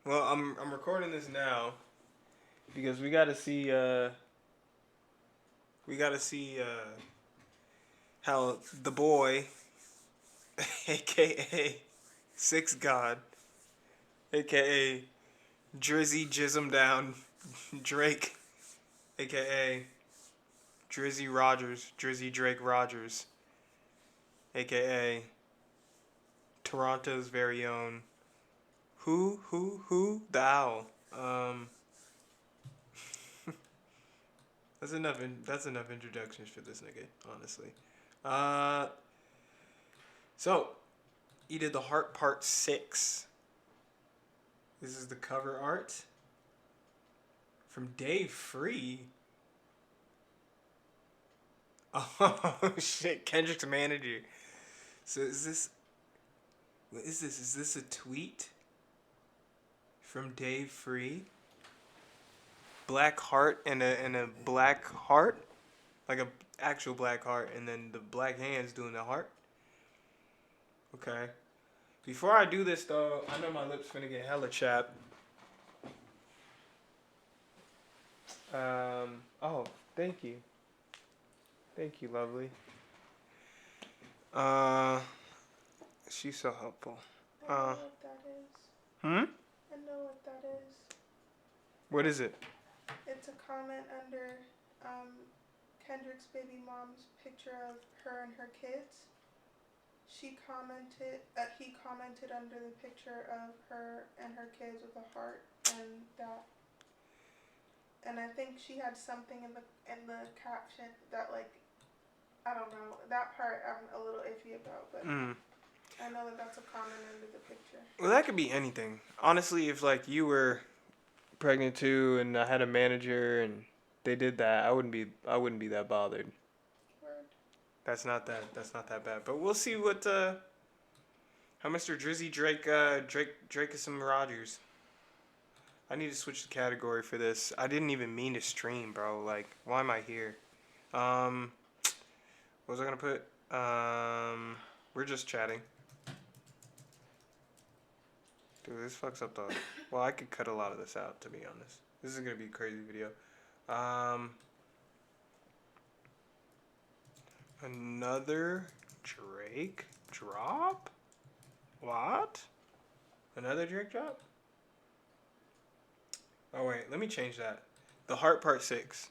Well, I'm recording this now because we gotta see how the boy, aka Six God, aka Drizzy Jism Down Drake, aka Drizzy Drake Rogers, aka Toronto's very own the owl. That's enough introductions for this nigga, honestly. Uh, so he did the Heart Part 6. This is the cover art from Dave Free. Oh shit, Kendrick's manager. So what is this? Is this a tweet from Dave Free? Black heart and a black heart? Like a actual black heart and then the black hands doing the heart? Okay. Before I do this though, I know my lips gonna get hella chapped. Oh, thank you. Thank you, lovely. Uh, she's so helpful. I know what that is. Hmm? I know what that is. What is it? It's a comment under Kendrick's baby mom's picture of her and her kids. He commented under the picture of her and her kids with a heart and I think she had something in the caption that, like, I don't know, that part I'm a little iffy about, but I know that that's a comment under the picture. Well, that could be anything. Honestly, if like you were pregnant too, and I had a manager, and they did that, I wouldn't be that bothered. Word. That's not that bad. But we'll see what how Mr. Drizzy Drake is some Rogers. I need to switch the category for this. I didn't even mean to stream, bro. Like, why am I here? What was I gonna put? We're just chatting. Dude, this fucks up the. Well, I could cut a lot of this out, to be honest. This is gonna be a crazy video. Another Drake drop? What? Another Drake drop? Oh wait, let me change that. The Heart Part 6.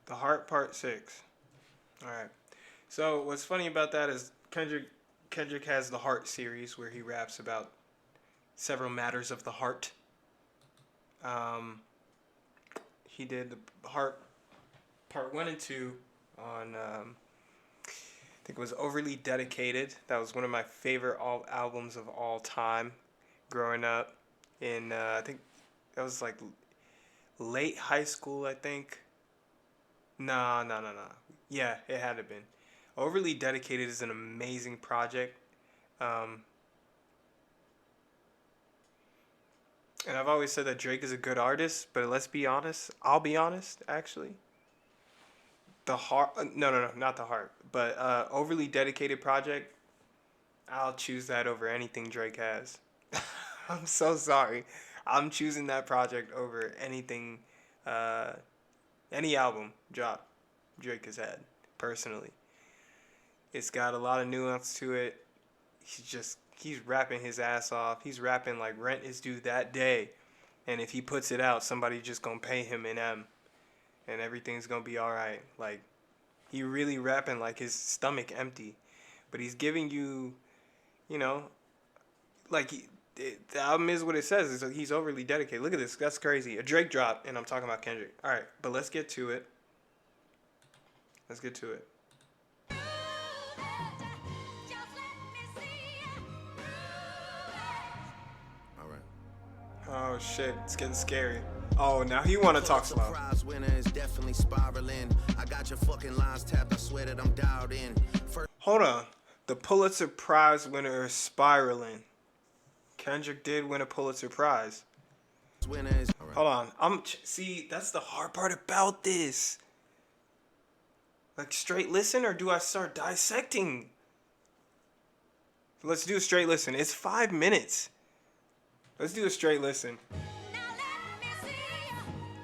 The Heart Part 6. Alright. So what's funny about that is Kendrick has the Heart series where he raps about several matters of the heart. He did the Heart Part 1 and 2 on I think it was Overly Dedicated. That was one of my favorite albums of all time growing up in I think that was like late high school, I think. No. Yeah, it had to been. Overly Dedicated is an amazing project. And I've always said that Drake is a good artist, but let's be honest. I'll be honest, actually. The Heart, no, not The Heart, but Overly Dedicated project, I'll choose that over anything Drake has. I'm so sorry. I'm choosing that project over anything, uh, any album drop Drake has had, personally. It's got a lot of nuance to it. He's rapping his ass off. He's rapping like rent is due that day. And if he puts it out, somebody just gonna pay him an M. And everything's gonna be alright. Like, he really rapping like his stomach empty. But he's giving you, you know, like, the album is what it says. He's overly dedicated. Look at this. That's crazy. A Drake drop, and I'm talking about Kendrick. Alright, but let's get to it. Let's get to it. Oh shit, it's getting scary. Oh, now he wanna talk slow. Prize winner is definitely spiraling. I got your fucking lines tapped. I swear that I'm dialed in. Hold on. The Pulitzer Prize winner is spiraling. Kendrick did win a Pulitzer Prize. Hold on. See, that's the hard part about this. Like straight listen, or do I start dissecting? Let's do a straight listen. It's 5 minutes. Let's do a straight listen.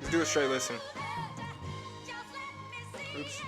Let's do a straight listen. Oops.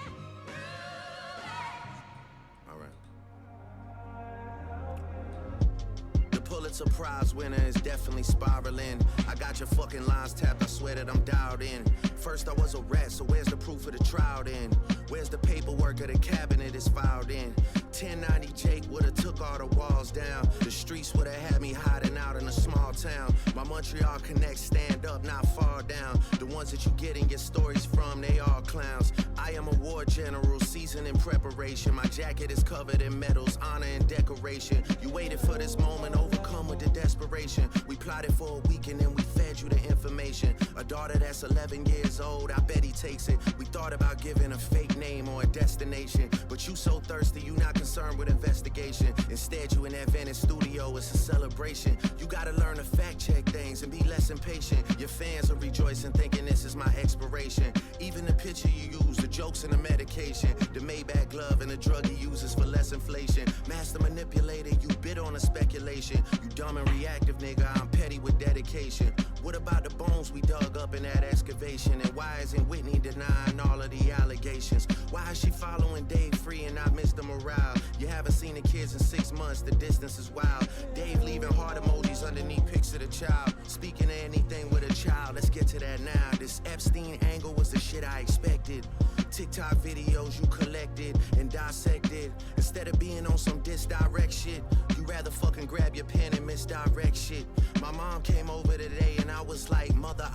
Pulitzer Prize winner is definitely spiraling. I got your fucking lines tapped, I swear that I'm dialed in. First I was a rat, so where's the proof of the trial then? Where's the paperwork of the cabinet is filed in? 1090 Jake would've took all the walls down. The streets would've had me hiding out in a small town. My Montreal connects stand up, not fall down. The ones that you getting your stories from, they all clowns. I am a war general, seasoned in preparation. My jacket is covered in medals, honor and decoration. You waited for this moment, overcome with the desperation. We plotted for a week and then we fed you the information. A daughter that's 11 years old, I bet he takes it. We thought about giving a fake name or a destination, but you so thirsty, you not concerned with investigation. Instead, you in that Venice studio, it's a celebration. You gotta learn to fact check things and be less impatient. Your fans are rejoicing, thinking this is my expiration. Even the picture you use, the jokes and the medication, the Maybach glove and the drug he uses for less inflation. Master manipulator, you bid on a speculation. You dumb and reactive, nigga, I'm petty with dedication. What about the bones we dug up in that excavation? And why isn't Whitney denying all of the allegations? Why is she following Dave free and not Mr. Morale? You haven't seen the kids in 6 months, the distance is wild. Dave leaving heart emojis underneath pics of the child. Speaking of anything with a child, let's get to that now. This Epstein angle was the shit I expected. TikTok videos you collected and dissected. Instead of being on some disdirect shit, you rather fucking grab your pen and misdirect shit. My mom came over today and I was like, mother,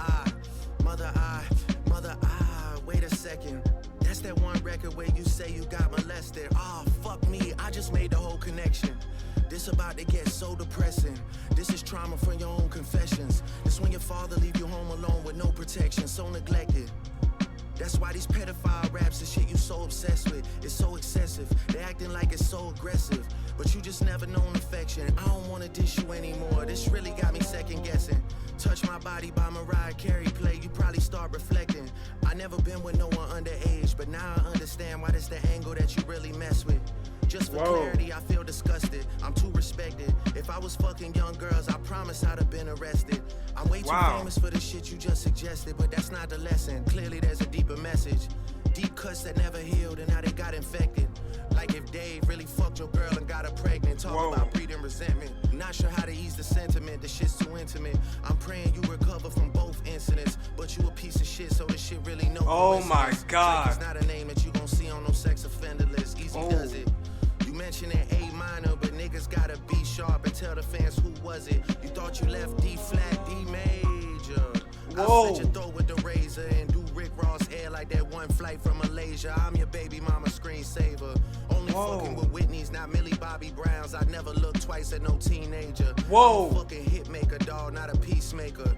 wait a second. That's that one record where you say you got molested. Oh, fuck me, I just made the whole connection. This about to get so depressing. This is trauma from your own confessions. This when your father leave you home alone with no protection, so neglected. That's why these pedophile raps and shit you so obsessed with is so excessive. They acting like it's so aggressive, but you just never known affection. I don't wanna dish you anymore. This really got me second guessing. Touch My Body by Mariah Carey play, you probably start reflecting. I never been with no one underage, but now I understand why this the angle that you really mess with. Just for clarity, I feel disgusted. I'm too respected. If I was fucking young girls, I promise I'd have been arrested. I'm way too famous for the shit you just suggested, but that's not the lesson. Clearly there's a deeper message. Deep cuts that never healed and how they got infected. Like if Dave really fucked your girl and got her pregnant. Talk about breeding resentment. Not sure how to ease the sentiment. The shit's too intimate. I'm praying you recover from both incidents, but you a piece of shit, so this shit really no Oh my God. It's not a name that you gon' see on no sex offender list. Easy does it. You mentioned an A minor, but niggas gotta be sharp and tell the fans who was it. You thought you left D flat, D major. I'll slit your throat with the razor and do Rick Ross hair like that one flight from Malaysia. I'm your baby mama screensaver. Only fucking with Whitney's, not Millie Bobby Browns. I'd never look twice at no teenager. I'm a fucking hit maker, dog, not a peacemaker.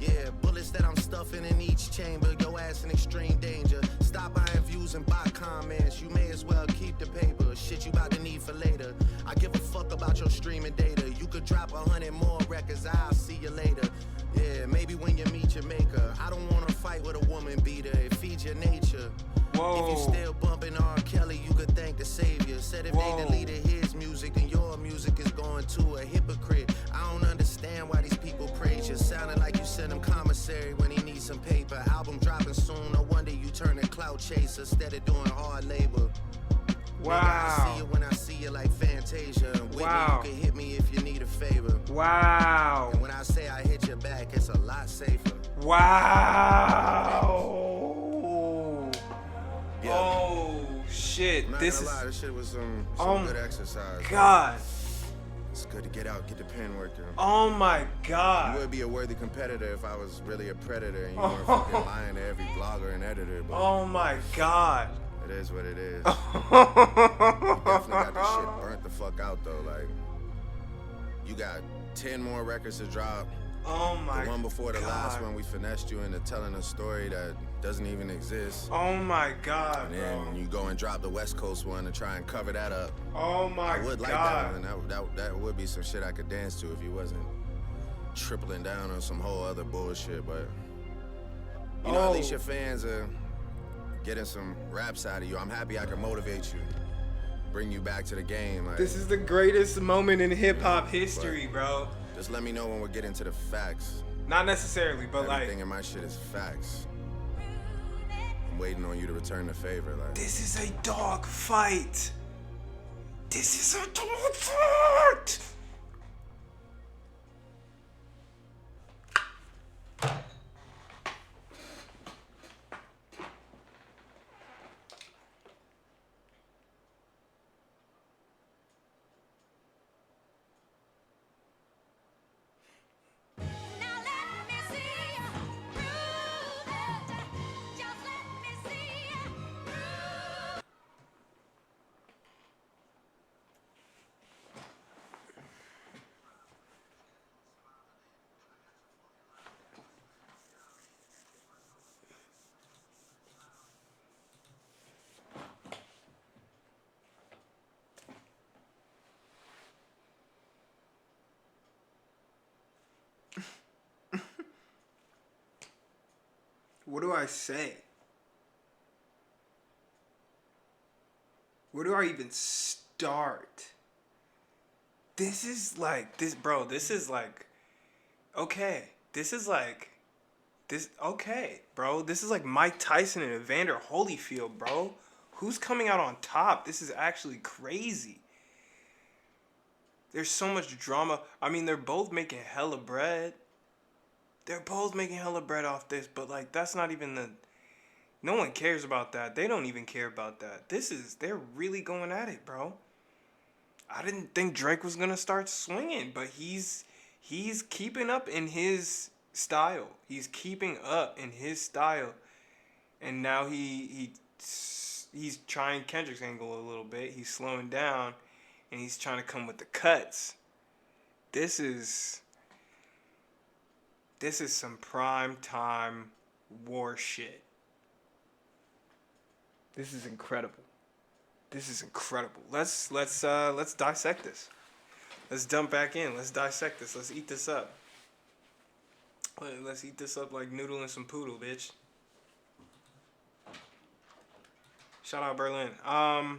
Yeah, bullets that I'm stuffing in each chamber. Your ass in extreme danger. Stop buying views and buy comments. You may as well keep the paper. Shit you about to need for later. I give a fuck about your streaming data. You could drop 100 more records. I'll see you later. Yeah, maybe when you meet your maker. I don't wanna fight with a woman beater. It feeds your nature. If you still bumping R. Kelly, you could thank the savior. Said if they deleted his music, then your music is going to a hypocrite. I don't understand why these people praise you. Sounding like you sent him commissary when he needs some paper. Album dropping soon, no wonder you turn a clout chaser instead of doing hard labor. Nigga, I see you when I see you like Fantasia. With me, you can hit me if you need a favor. And when I say I hit your back, it's a lot safer. Yeah. Oh shit! This shit was some good exercise. God. It's good to get out, get the pen work done. Oh my God. You would be a worthy competitor if I was really a predator and you weren't fucking lying to every blogger and editor. But oh my God. It is what it is. You definitely got this shit burnt the fuck out though. Like, you got 10 more records to drop. Oh my God. The one before the last one, we finessed you into telling a story that doesn't even exist. Oh my God, and then bro. you go and drop the West Coast one to try and cover that up. Oh my God. I would like that one. That would be some shit I could dance to if you wasn't tripling down on some whole other bullshit. But you know, at least your fans are getting some raps out of you. I'm happy I can motivate you, bring you back to the game. Like, This is the greatest moment in hip hop history, bro. just let me know when we're getting to the facts. Not necessarily, but Everything like, in my shit is facts. I'm waiting on you to return the favor. Like, this is a dog fight. This is a dog fight. What do I say? Where do I even start? This is like, this is like, okay. This is like, okay, bro. This is like Mike Tyson and Evander Holyfield, bro. Who's coming out on top? This is actually crazy. There's so much drama. I mean, they're both making hella bread. They're both making hella bread off this, but like, that's not even the... No one cares about that. They don't even care about that. They're really going at it, bro. I didn't think Drake was gonna start swinging, but he's keeping up in his style. He's keeping up in his style, and now he's trying Kendrick's angle a little bit. He's slowing down, and he's trying to come with the cuts. This is some prime time war shit. This is incredible. This is incredible. Let's dissect this. Let's dump back in. Let's dissect this. Let's eat this up. Let's eat this up like noodle and some poodle, bitch. Shout out Berlin. All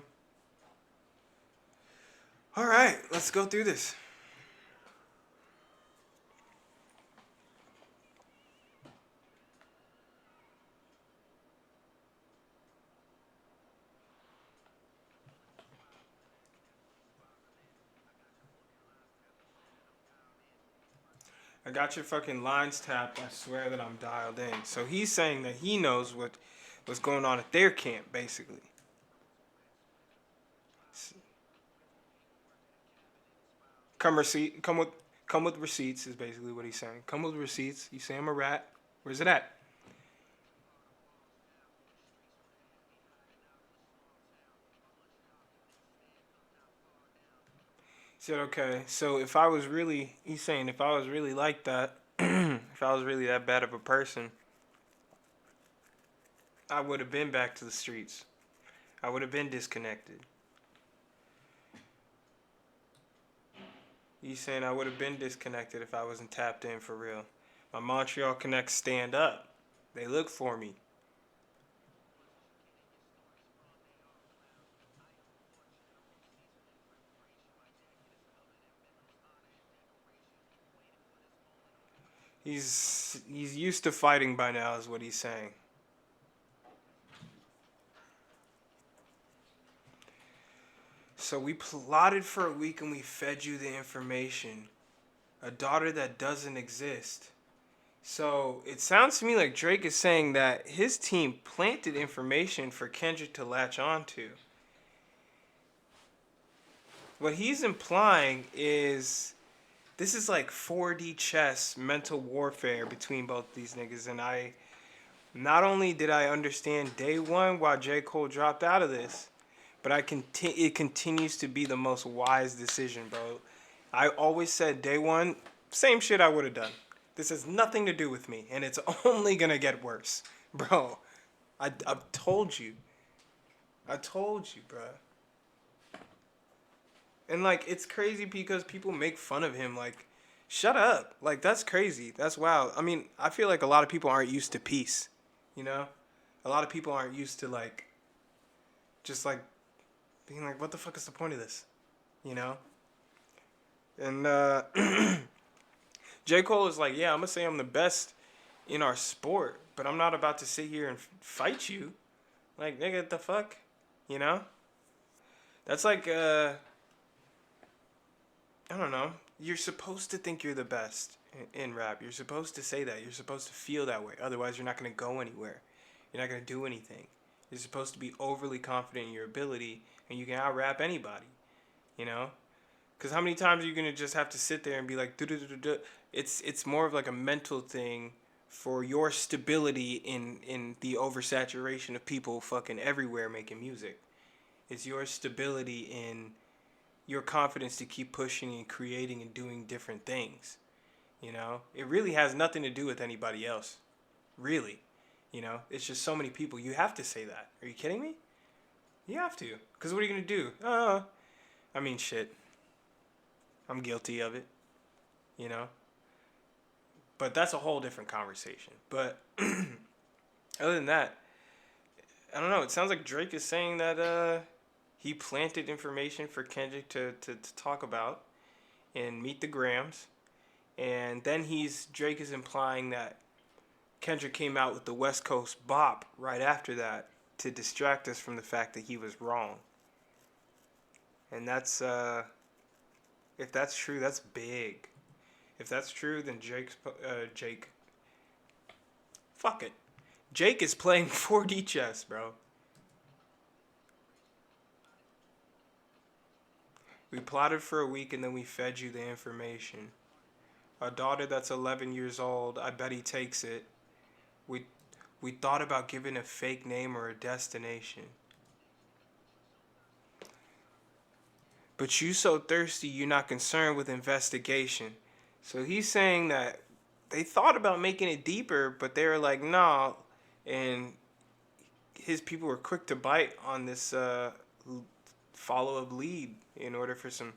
right, let's go through this. I got your fucking lines tapped. I swear that I'm dialed in. So he's saying that he knows what's going on at their camp, basically. Come with receipts is basically what he's saying. Come with receipts. You say I'm a rat. Where's it at? He said, okay, so if I was really, he's saying if I was really like that, if I was really that bad of a person, I would have been back to the streets. I would have been disconnected. He's saying I would have been disconnected if I wasn't tapped in for real. My Montreal Connects stand up. They look for me. He's used to fighting by now is what he's saying. So we plotted for a week and we fed you the information. A daughter that doesn't exist. So it sounds to me like Drake is saying that his team planted information for Kendrick to latch onto. What he's implying is this is like 4D chess mental warfare between both these niggas. And not only did I understand day one why J. Cole dropped out of this, but it continues to be the most wise decision, bro. I always said day one, same shit I would have done. This has nothing to do with me, and it's only gonna get worse. Bro, I've told you. I told you, bro. And, like, it's crazy because people make fun of him. Like, shut up. Like, that's crazy. That's wild. I mean, I feel like a lot of people aren't used to peace, you know? A lot of people aren't used to like, just like being like, what the fuck is the point of this? You know? And J. Cole is like, yeah, I'm gonna say I'm the best in our sport, but I'm not about to sit here and fight you. Like, nigga, what the fuck? You know? That's like, I don't know. You're supposed to think you're the best in rap. You're supposed to say that. You're supposed to feel that way. Otherwise, you're not going to go anywhere. You're not going to do anything. You're supposed to be overly confident in your ability, and you can out rap anybody. You know? Because how many times are you going to just have to sit there and be like, do? It's more of like a mental thing for your stability in the oversaturation of people fucking everywhere making music. It's your stability in your confidence to keep pushing and creating and doing different things. You know, it really has nothing to do with anybody else. Really. You know, it's just so many people. You have to say that. Are you kidding me? You have to. Because what are you going to do? I mean, shit. I'm guilty of it. You know? But that's a whole different conversation. But other than that, I don't know. It sounds like Drake is saying that he planted information for Kendrick to talk about and meet the Grams. And then Drake is implying that Kendrick came out with the West Coast bop right after that to distract us from the fact that he was wrong. And that's, if that's true, that's big. If that's true, then fuck it. Jake is playing 4D chess, bro. We plotted for a week and then we fed you the information. A daughter that's 11 years old, I bet he takes it. We we thought about giving a fake name or a destination. But you so thirsty, you're not concerned with investigation. So he's saying that they thought about making it deeper, but they were like, nah. And his people were quick to bite on this follow-up lead in order for some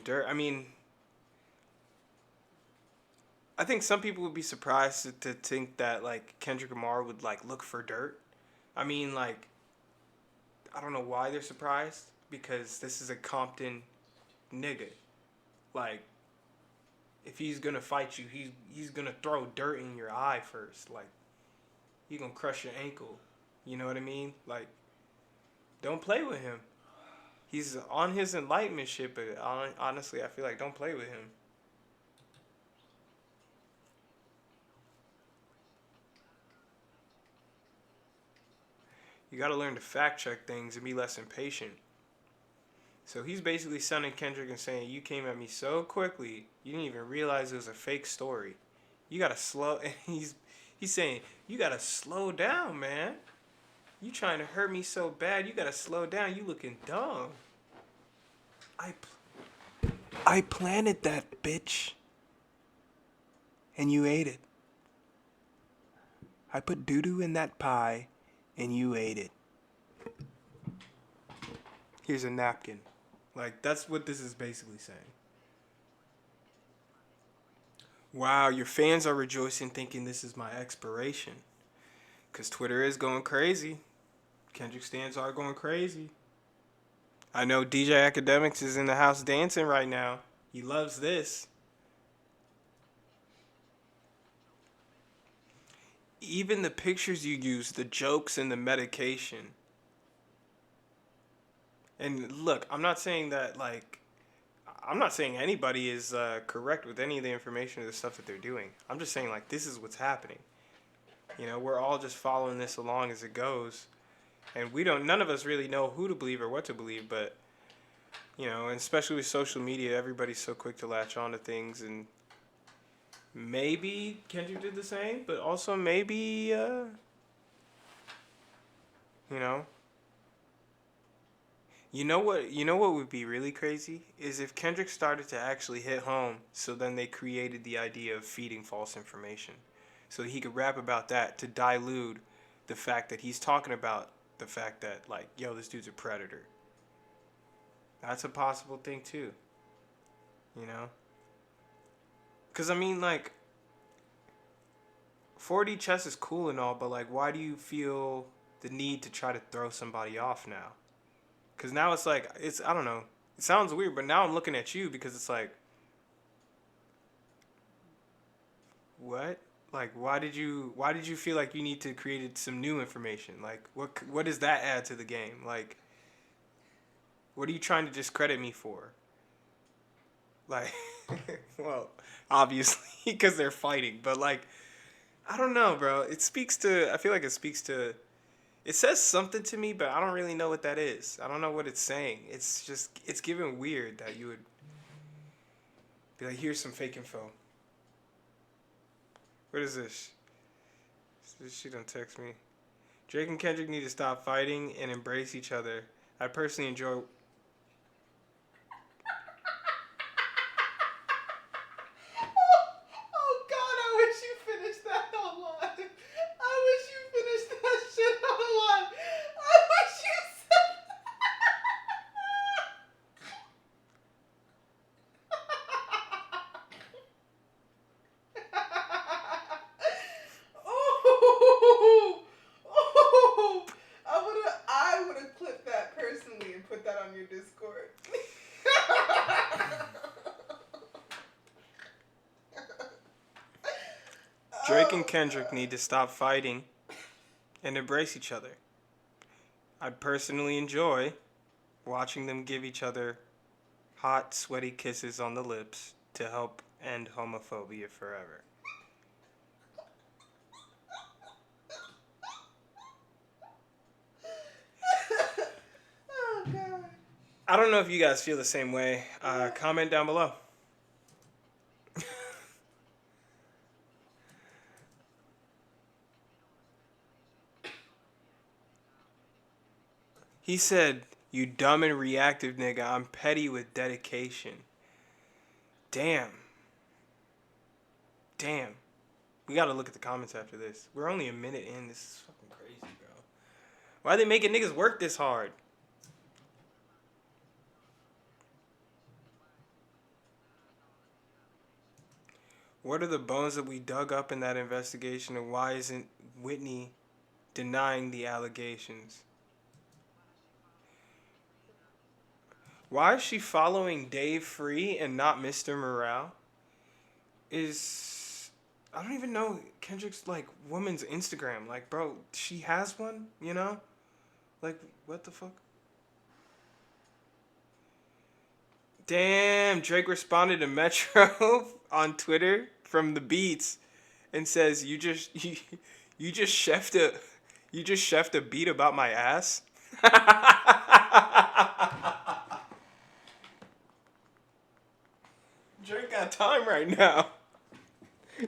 dirt. I mean, I think some people would be surprised to think that like Kendrick Lamar would like look for dirt. I mean, like, I don't know why they're surprised, because this is a Compton nigga. Like, if he's gonna fight you, he's gonna throw dirt in your eye first. Like, he gonna crush your ankle. You know what I mean? Like, don't play with him. He's on his enlightenment shit, but honestly, I feel like don't play with him. You gotta learn to fact check things and be less impatient. So he's basically sending Kendrick and saying, you came at me so quickly, you didn't even realize it was a fake story. You gotta slow, and he's saying, you gotta slow down, man. You trying to hurt me so bad, you gotta slow down, you looking dumb. I planted that, bitch. And you ate it. I put doo-doo in that pie, and you ate it. Here's a napkin. Like, that's what this is basically saying. Wow, your fans are rejoicing thinking this is my expiration. Because Twitter is going crazy. Kendrick stans are going crazy. I know DJ Academics is in the house dancing right now. He loves this. Even the pictures you use, the jokes and the medication. And look, I'm not saying that, like, I'm not saying anybody is correct with any of the information or the stuff that they're doing. I'm just saying, like, this is what's happening. You know, we're all just following this along as it goes. And none of us really know who to believe or what to believe, but, you know, and especially with social media, everybody's so quick to latch on to things, and maybe Kendrick did the same, but also maybe, you know. You know what would be really crazy? Is if Kendrick started to actually hit home, so then they created the idea of feeding false information. So he could rap about that to dilute the fact that he's talking about the fact that, like, yo, this dude's a predator. That's a possible thing too. You know? Because, I mean, like, 4D chess is cool and all, but like, why do you feel the need to try to throw somebody off now? Because now it's like, I don't know. It sounds weird, but now I'm looking at you because it's like, what? Like, why did you feel like you need to create some new information? Like, what does that add to the game? Like, what are you trying to discredit me for? Like, well, obviously, because they're fighting, but like, I don't know, bro. I feel like it speaks to, it says something to me, but I don't really know what that is. I don't know what it's saying. It's given weird that you would be like, here's some fake info. What is this? She don't text me. Drake and Kendrick need to stop fighting and embrace each other. I personally enjoy. Oh God, I wish you finished that online. I wish you finished that shit online. I wish you said. Oh, oh, I would have clipped that personally and put that on your Discord. Drake and Kendrick need to stop fighting and embrace each other. I personally enjoy watching them give each other hot, sweaty kisses on the lips to help end homophobia forever. Oh God. I don't know if you guys feel the same way. Comment down below. He said, "You dumb and reactive nigga, I'm petty with dedication." Damn. Damn. We gotta look at the comments after this. We're only a minute in. This is fucking crazy, bro. Why are they making niggas work this hard? What are the bones that we dug up in that investigation, and why isn't Whitney denying the allegations? Why is she following Dave Free and not Mr. Morale? I don't even know Kendrick's like woman's Instagram. Like, bro, she has one, you know? Like, what the fuck? Damn, Drake responded to Metro on Twitter from the Beats and says, you just chefed a beat about my ass." Drake got time right now.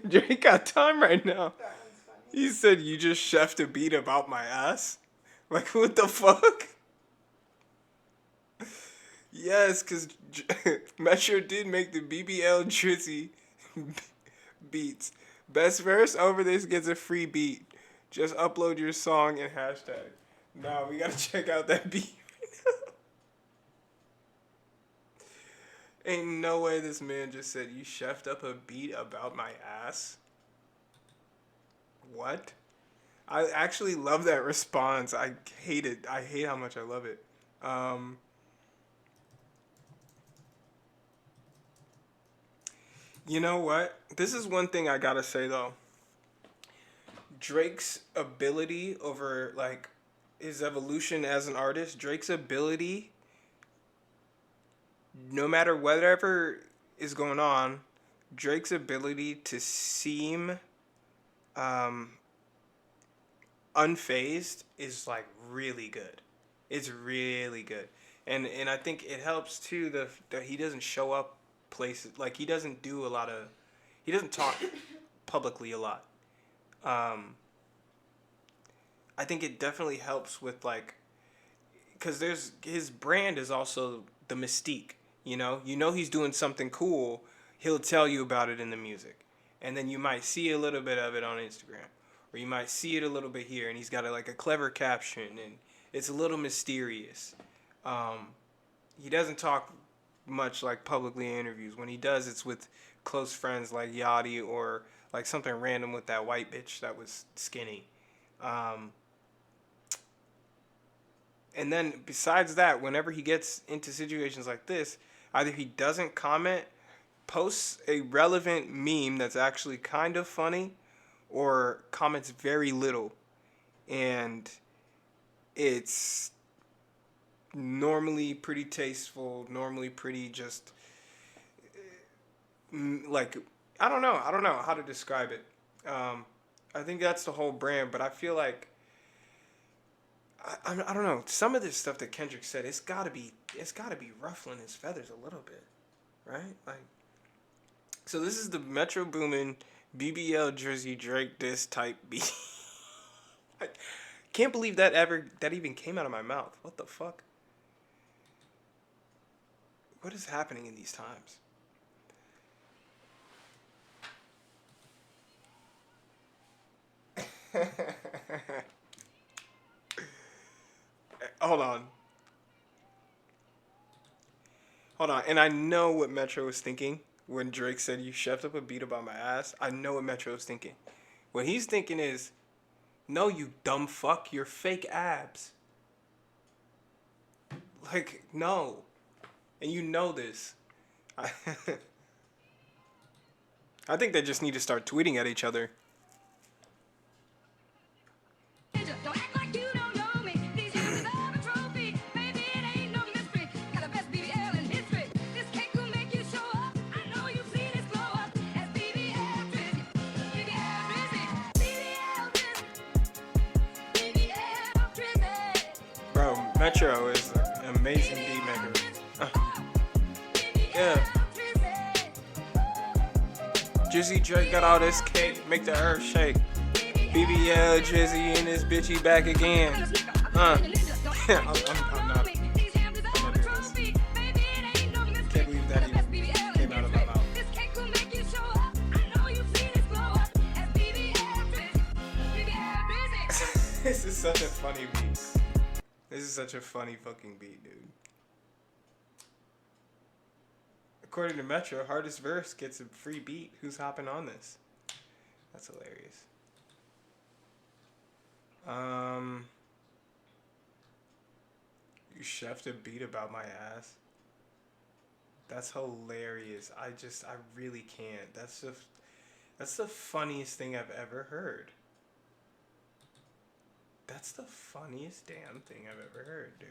Drake got time right now. That one's funny. He said, "You just chefed a beat about my ass." Like, what the fuck? Yes, because Metro did make the BBL Drizzy beats. Best verse over this gets a free beat. Just upload your song and hashtag. Nah, we gotta check out that beat right now. Ain't no way this man just said, "You chefed up a beat about my ass." What? I actually love that response. I hate it. I hate how much I love it. You know what? This is one thing I gotta say though. Drake's ability over like his evolution as an artist, Drake's ability, no matter whatever is going on, Drake's ability to seem unfazed is like really good. It's really good. And I think it helps too that he doesn't show up places, like he doesn't talk publicly a lot. I think it definitely helps with like, because his brand is also the mystique. You know he's doing something cool. He'll tell you about it in the music, and then you might see a little bit of it on Instagram, or you might see it a little bit here, and he's got a clever caption, and it's a little mysterious. He doesn't talk much like publicly in interviews. When he does, it's with close friends like Yachty or like something random with that white bitch that was skinny. Um, and then besides that, whenever he gets into situations like this, either he doesn't comment, posts a relevant meme that's actually kind of funny, or comments very little. And it's normally pretty tasteful, normally pretty just like I don't know how to describe it. I think that's the whole brand, but I feel like I don't know, some of this stuff that Kendrick said, it's gotta be ruffling his feathers a little bit, right? Like, so this is the Metro Boomin BBL Drizzy Drake diss type beat. I can't believe that even came out of my mouth. What the fuck? What is happening in these times? Hold on. Hold on. And I know what Metro was thinking when Drake said you shoved up a beat about my ass. I know what Metro was thinking. What he's thinking is, no, you dumb fuck, you're fake abs. Like, no. And you know this. I, I think they just need to start tweeting at each other. Bro, Metro is an amazing beat maker. Yeah. Drizzy Drake got all this cake, make the earth shake. BBL Drizzy and this bitchy back again. I'm not doing this. Can't believe that even came out of my mouth. This is such a funny beat. This is such a funny fucking beat, dude. According to Metro, hardest verse gets a free beat. Who's hopping on this? That's hilarious. You chefed a beat about my ass. That's hilarious. I really can't. That's the funniest thing I've ever heard. That's the funniest damn thing I've ever heard, dude.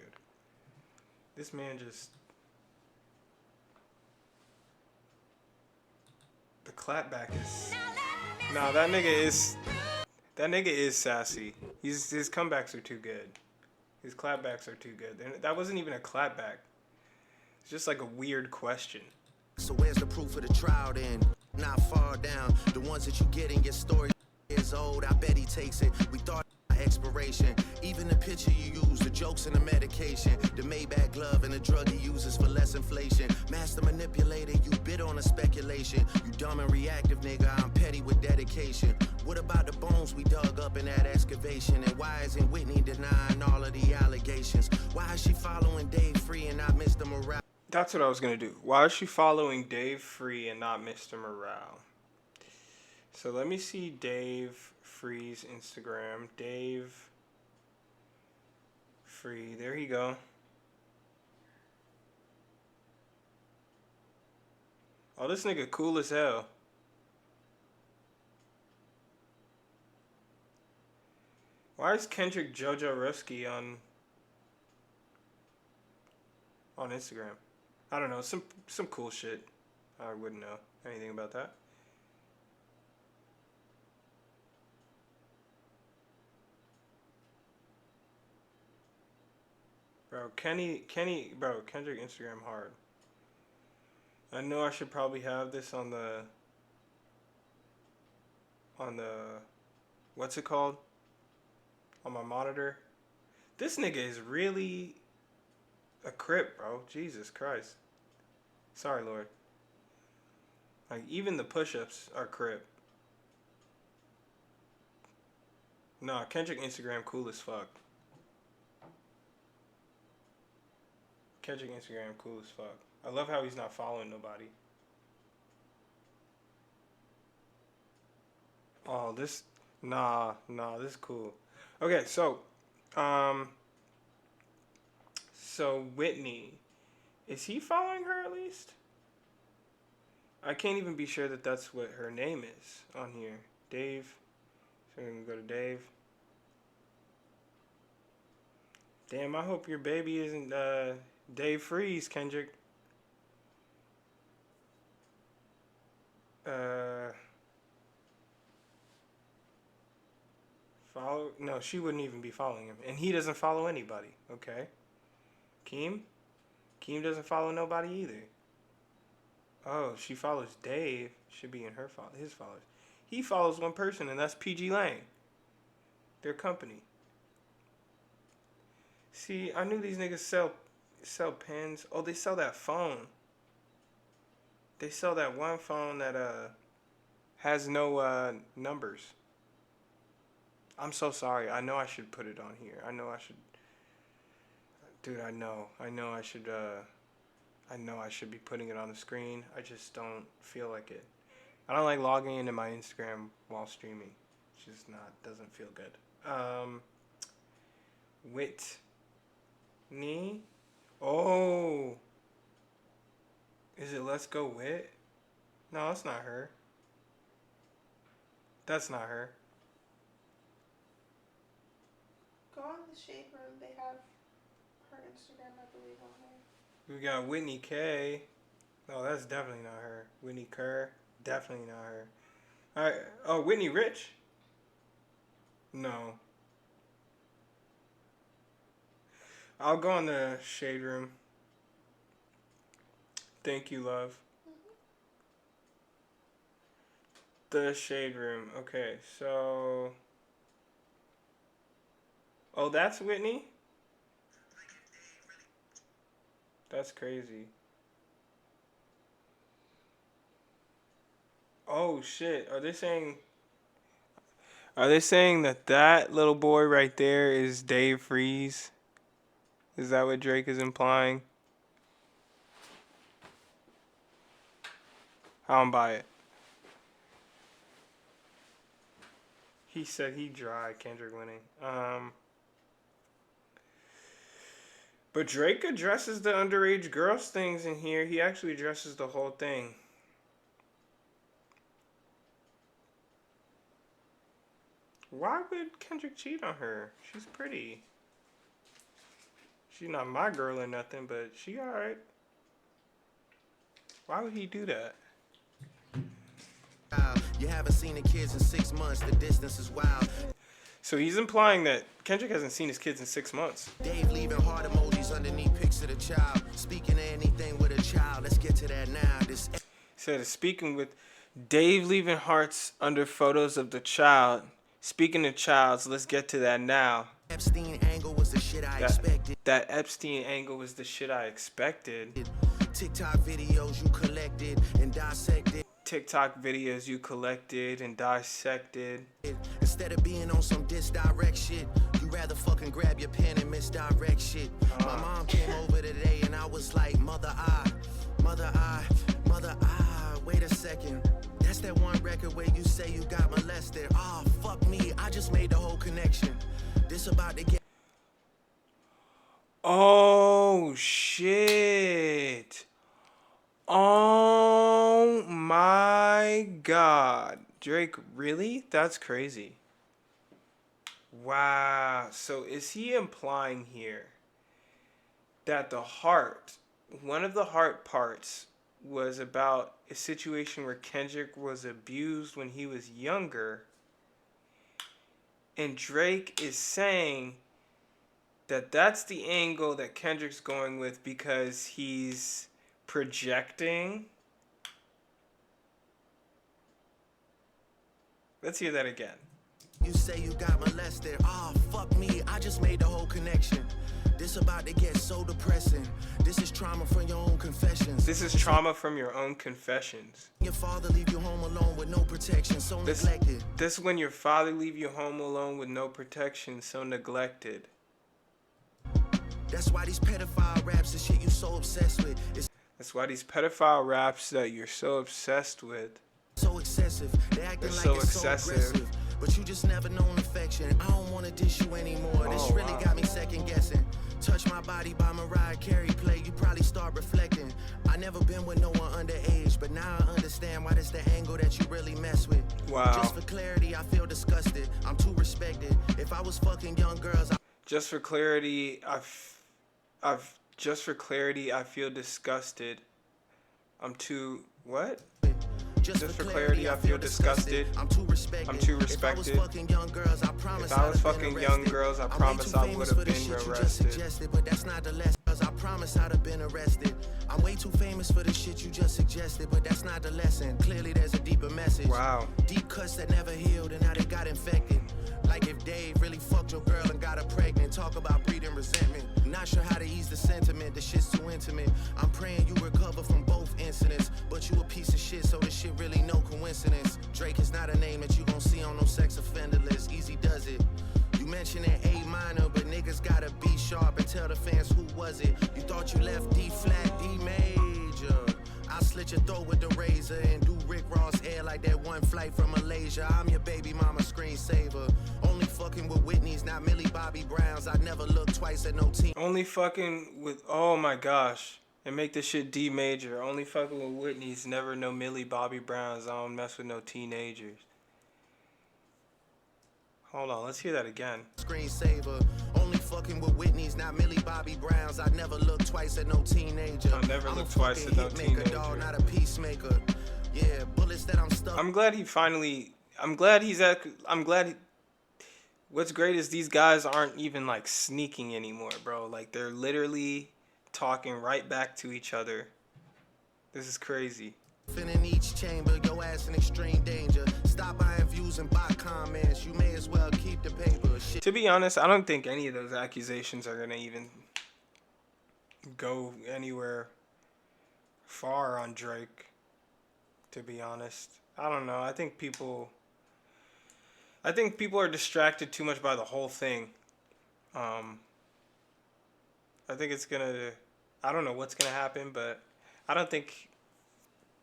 This man just... The clapback is... Nah, that nigga is sassy. His comebacks are too good. His clapbacks are too good. And that wasn't even a clapback. It's just like a weird question. So where's the proof of the trial then? Not far down. The ones that you get in your story is old. I bet he takes it. We thought expiration. Even the picture you use, the jokes and the medication, the Maybach glove and the drug he uses for less inflation. Master manipulator, you bid on a speculation. You dumb and reactive, nigga. I'm petty with dedication. What about the bones we dug up in that excavation? And why isn't Whitney denying all of the allegations? Why is she following Dave Free and not Mr. Morale? That's what I was gonna do. Why is she following Dave Free and not Mr. Morale? So let me see Dave Free's Instagram. Dave Free. There you go. Oh, this nigga cool as hell. Why is Kendrick Jojo Ruski on Instagram? I don't know. Some cool shit. I wouldn't know anything about that. Bro, bro, Kendrick Instagram hard. I know I should probably have this on the, what's it called? On my monitor. This nigga is really a crip, bro. Jesus Christ. Sorry, Lord. Like, even the push-ups are crip. Nah, Kendrick Instagram cool as fuck. Kendrick Instagram cool as fuck. I love how he's not following nobody. Oh, this, nah, this is cool. Okay, um, so Whitney, is he following her at least? I can't even be sure that that's what her name is on here. Dave. So we're gonna go to Dave. Damn, I hope your baby isn't Dave Freeze, Kendrick. Follow? No, she wouldn't even be following him, and he doesn't follow anybody. Okay. Keem? Keem doesn't follow nobody either. Oh, she follows Dave. Should be in his followers. He follows one person, and that's PG Lang. Their company. See, I knew these niggas sell pens. Oh, they sell that phone. They sell that one phone that has no numbers. I'm so sorry. I know I should put it on here. I know I should. Dude, I know I should be putting it on the screen. I just don't feel like it. I don't like logging into my Instagram while streaming. It's just doesn't feel good. Whitney? Oh. Is it Let's Go Wit? No, that's not her. That's not her. Go on the Shade Room. They have her Instagram, I believe, on there. We got Whitney K. Oh, that's definitely not her. Whitney Kerr. Definitely not her. Alright. Oh, Whitney Rich? No. I'll go on the Shade Room. Thank you, love. The Shade Room. Okay, so... Oh, that's Whitney? That's crazy. Oh, shit. Are they saying that little boy right there is Dave Freeze? Is that what Drake is implying? I don't buy it. He said he dry, Kendrick winning. But Drake addresses the underage girls things in here. He actually addresses the whole thing. Why would Kendrick cheat on her? She's pretty. She's not my girl or nothing, but she alright. Why would he do that? You haven't seen the kids in 6 months. The distance is wild. So he's implying that Kendrick hasn't seen his kids in 6 months. Dave leaving heart emojis underneath pics of the child. Speaking of anything with a child. Let's get to that now. This said speaking with Dave leaving hearts under photos of the child. Speaking of childs, let's get to that now. Epstein angle was the shit I expected. That Epstein angle was the shit I expected. TikTok videos you collected and dissected. Instead of being on some disdirect shit, you rather fucking grab your pen and misdirect shit. My mom came over today and I was like, mother, wait a second. That's that one record where you say you got molested. Oh, fuck me, I just made the whole connection. This about to get... Oh, shit. Oh, my God. Drake, really? That's crazy. Wow. So is he implying here that one of the heart parts was about a situation where Kendrick was abused when he was younger, and Drake is saying that that's the angle that Kendrick's going with because he's projecting? Let's hear that again. You say you got molested. Oh, fuck me, I just made the whole connection. This about to get so depressing. This is trauma from your own confessions. Your father leave you home alone with no protection, so neglected. This when your father leave you home alone with no protection, so neglected. That's why these pedophile raps and shit you so obsessed with. That's why these pedophile raps that you're so obsessed with. So excessive, they acting They're like so it's so excessive. aggressive. But you just never known affection. I don't wanna dish you anymore. This Oh, really wow. got me second guessing. Touch My Body by Mariah Carey play, you probably start reflecting. I never been with no one underage, but now I understand why this the angle that you really mess with. Wow. Just for clarity, I feel disgusted. I'm too respected. If I was fucking young girls, Just for clarity, just for clarity, I feel disgusted. I'm too what? Just for clarity, I feel disgusted. I'm too respected. I'm too If I was respected. fucking young girls, I promise If I was I'd have been fucking young arrested. girls, I I'm way promise too I famous would for have the been shit you just arrested. suggested, but that's not the lesson. 'Cause I promise I'd have been arrested. I'm way too famous for the shit you just suggested, but that's not the lesson. Clearly there's a deeper message. Wow. Deep cuts that never healed and now they got infected. Like if Dave really fucked your girl and got her pregnant. Talk about breeding resentment. Not sure how to ease the sentiment. The shit's too intimate. I'm praying you recover from both incidents. But you a piece of shit, so this shit really no coincidence. Drake is not a name that you gon' see on no sex offender list. Easy does it. You mentioned an A minor, but niggas gotta be sharp and tell the fans who was it. You thought you left D flat, D major. I'll slit your throat with the razor and do Rick Ross hair like that one flight from Malaysia. I'm your baby mama screensaver. Only fucking with Whitney's, not Millie Bobby Brown's. I never look twice at no team. Only fucking with, oh my gosh, and make this shit D major. Only fucking with Whitney's, never no Millie Bobby Browns. I don't mess with no teenagers. Hold on, let's hear that again. Screensaver. Only fucking with Whitney's, not Millie Bobby Brown's. I never look twice at no teenager. I never I'm look a twice fucking at no hitmaker, teenager. dog, not a peacemaker. Yeah, bullets that I'm stuck. I'm glad he finally. I'm glad he's at. I'm glad. What's great is these guys aren't even like sneaking anymore, bro. Like they're literally talking right back to each other. This is crazy. In each chamber, your ass in extreme danger. Stop buying views and buy comments. You may as well keep the paper. Shit. To be honest, I don't think any of those accusations are gonna even go anywhere far on Drake. To be honest, I don't know. I think people are distracted too much by the whole thing. I think it's gonna. I don't know what's gonna happen, but I don't think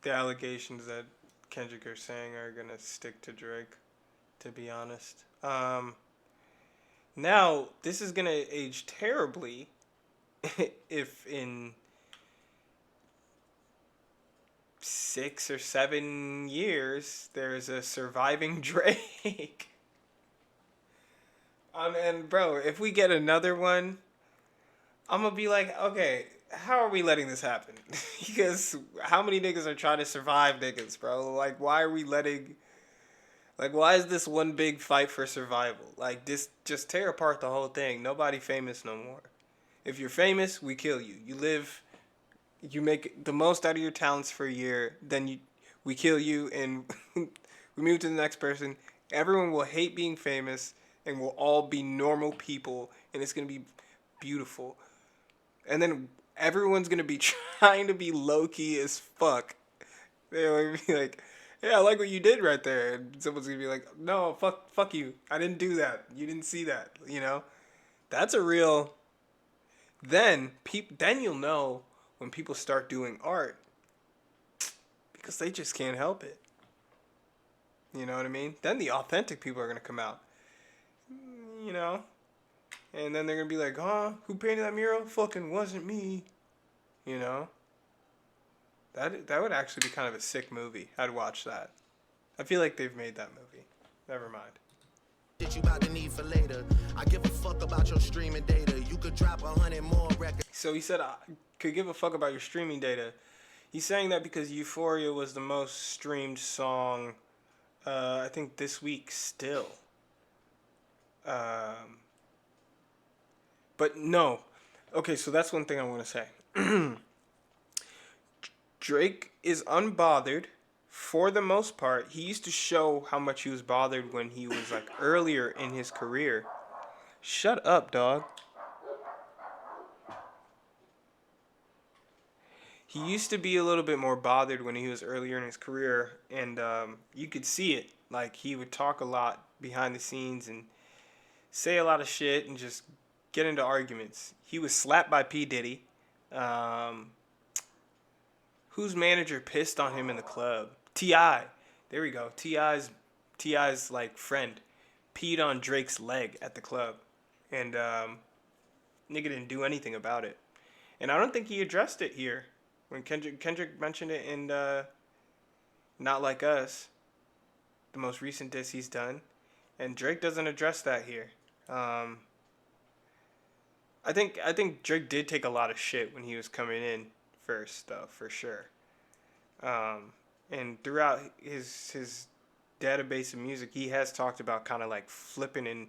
the allegations that Kendrick are saying are gonna stick to Drake. To be honest. Now this is gonna age terribly if in 6 or 7 years there's a surviving Drake. And bro, if we get another one, I'm gonna be like, okay, how are we letting this happen? Because how many niggas are trying to survive niggas, bro? Like, why are we letting... Like, why is this one big fight for survival? Like, this just tear apart the whole thing. Nobody famous no more. If you're famous, we kill you. You live... You make the most out of your talents for a year, then we kill you, and we move to the next person. Everyone will hate being famous, and we'll all be normal people, and it's going to be beautiful. And then everyone's going to be trying to be low-key as fuck. They'll be like, yeah, I like what you did right there. And someone's going to be like, no, fuck you. I didn't do that. You didn't see that, you know? That's a real... Then you'll know when people start doing art, because they just can't help it. You know what I mean? Then the authentic people are going to come out. You know? And then they're going to be like, huh? Who painted that mural? Fucking wasn't me. You know? That would actually be kind of a sick movie. I'd watch that. I feel like they've made that movie. Never mind. That you about to need for later. I give a fuck about your streaming data. You could drop 100 more records. So he said, I could give a fuck about your streaming data. He's saying that because Euphoria was the most streamed song, I think this week still. But no. Okay, so that's one thing I want to say. Drake is unbothered for the most part. He used to show how much he was bothered when he was like earlier in his career. Shut up, dog. He used to be a little bit more bothered when he was earlier in his career, and you could see it. Like, he would talk a lot behind the scenes and say a lot of shit and just get into arguments. He was slapped by P. Diddy. Whose manager pissed on him in the club? T.I. There we go. Ti's like friend peed on Drake's leg at the club, and nigga didn't do anything about it. And I don't think he addressed it here when Kendrick mentioned it in Not Like Us, the most recent diss he's done, and Drake doesn't address that here. Um, I think Drake did take a lot of shit when he was coming in first, though, for sure. Um, and throughout his database of music, he has talked about kind of like flipping and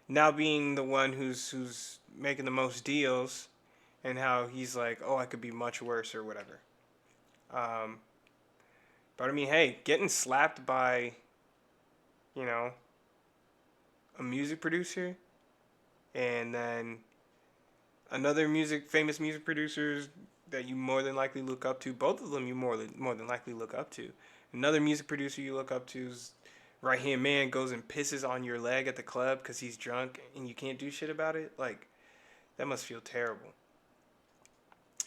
now being the one who's making the most deals, and how he's like, oh, I could be much worse or whatever. Um, but I mean, hey, getting slapped by, you know, a music producer, and then another famous music producers that you more than likely look up to. Both of them you more than likely look up to. Another music producer you look up to's right hand man goes and pisses on your leg at the club because he's drunk and you can't do shit about it. Like, that must feel terrible.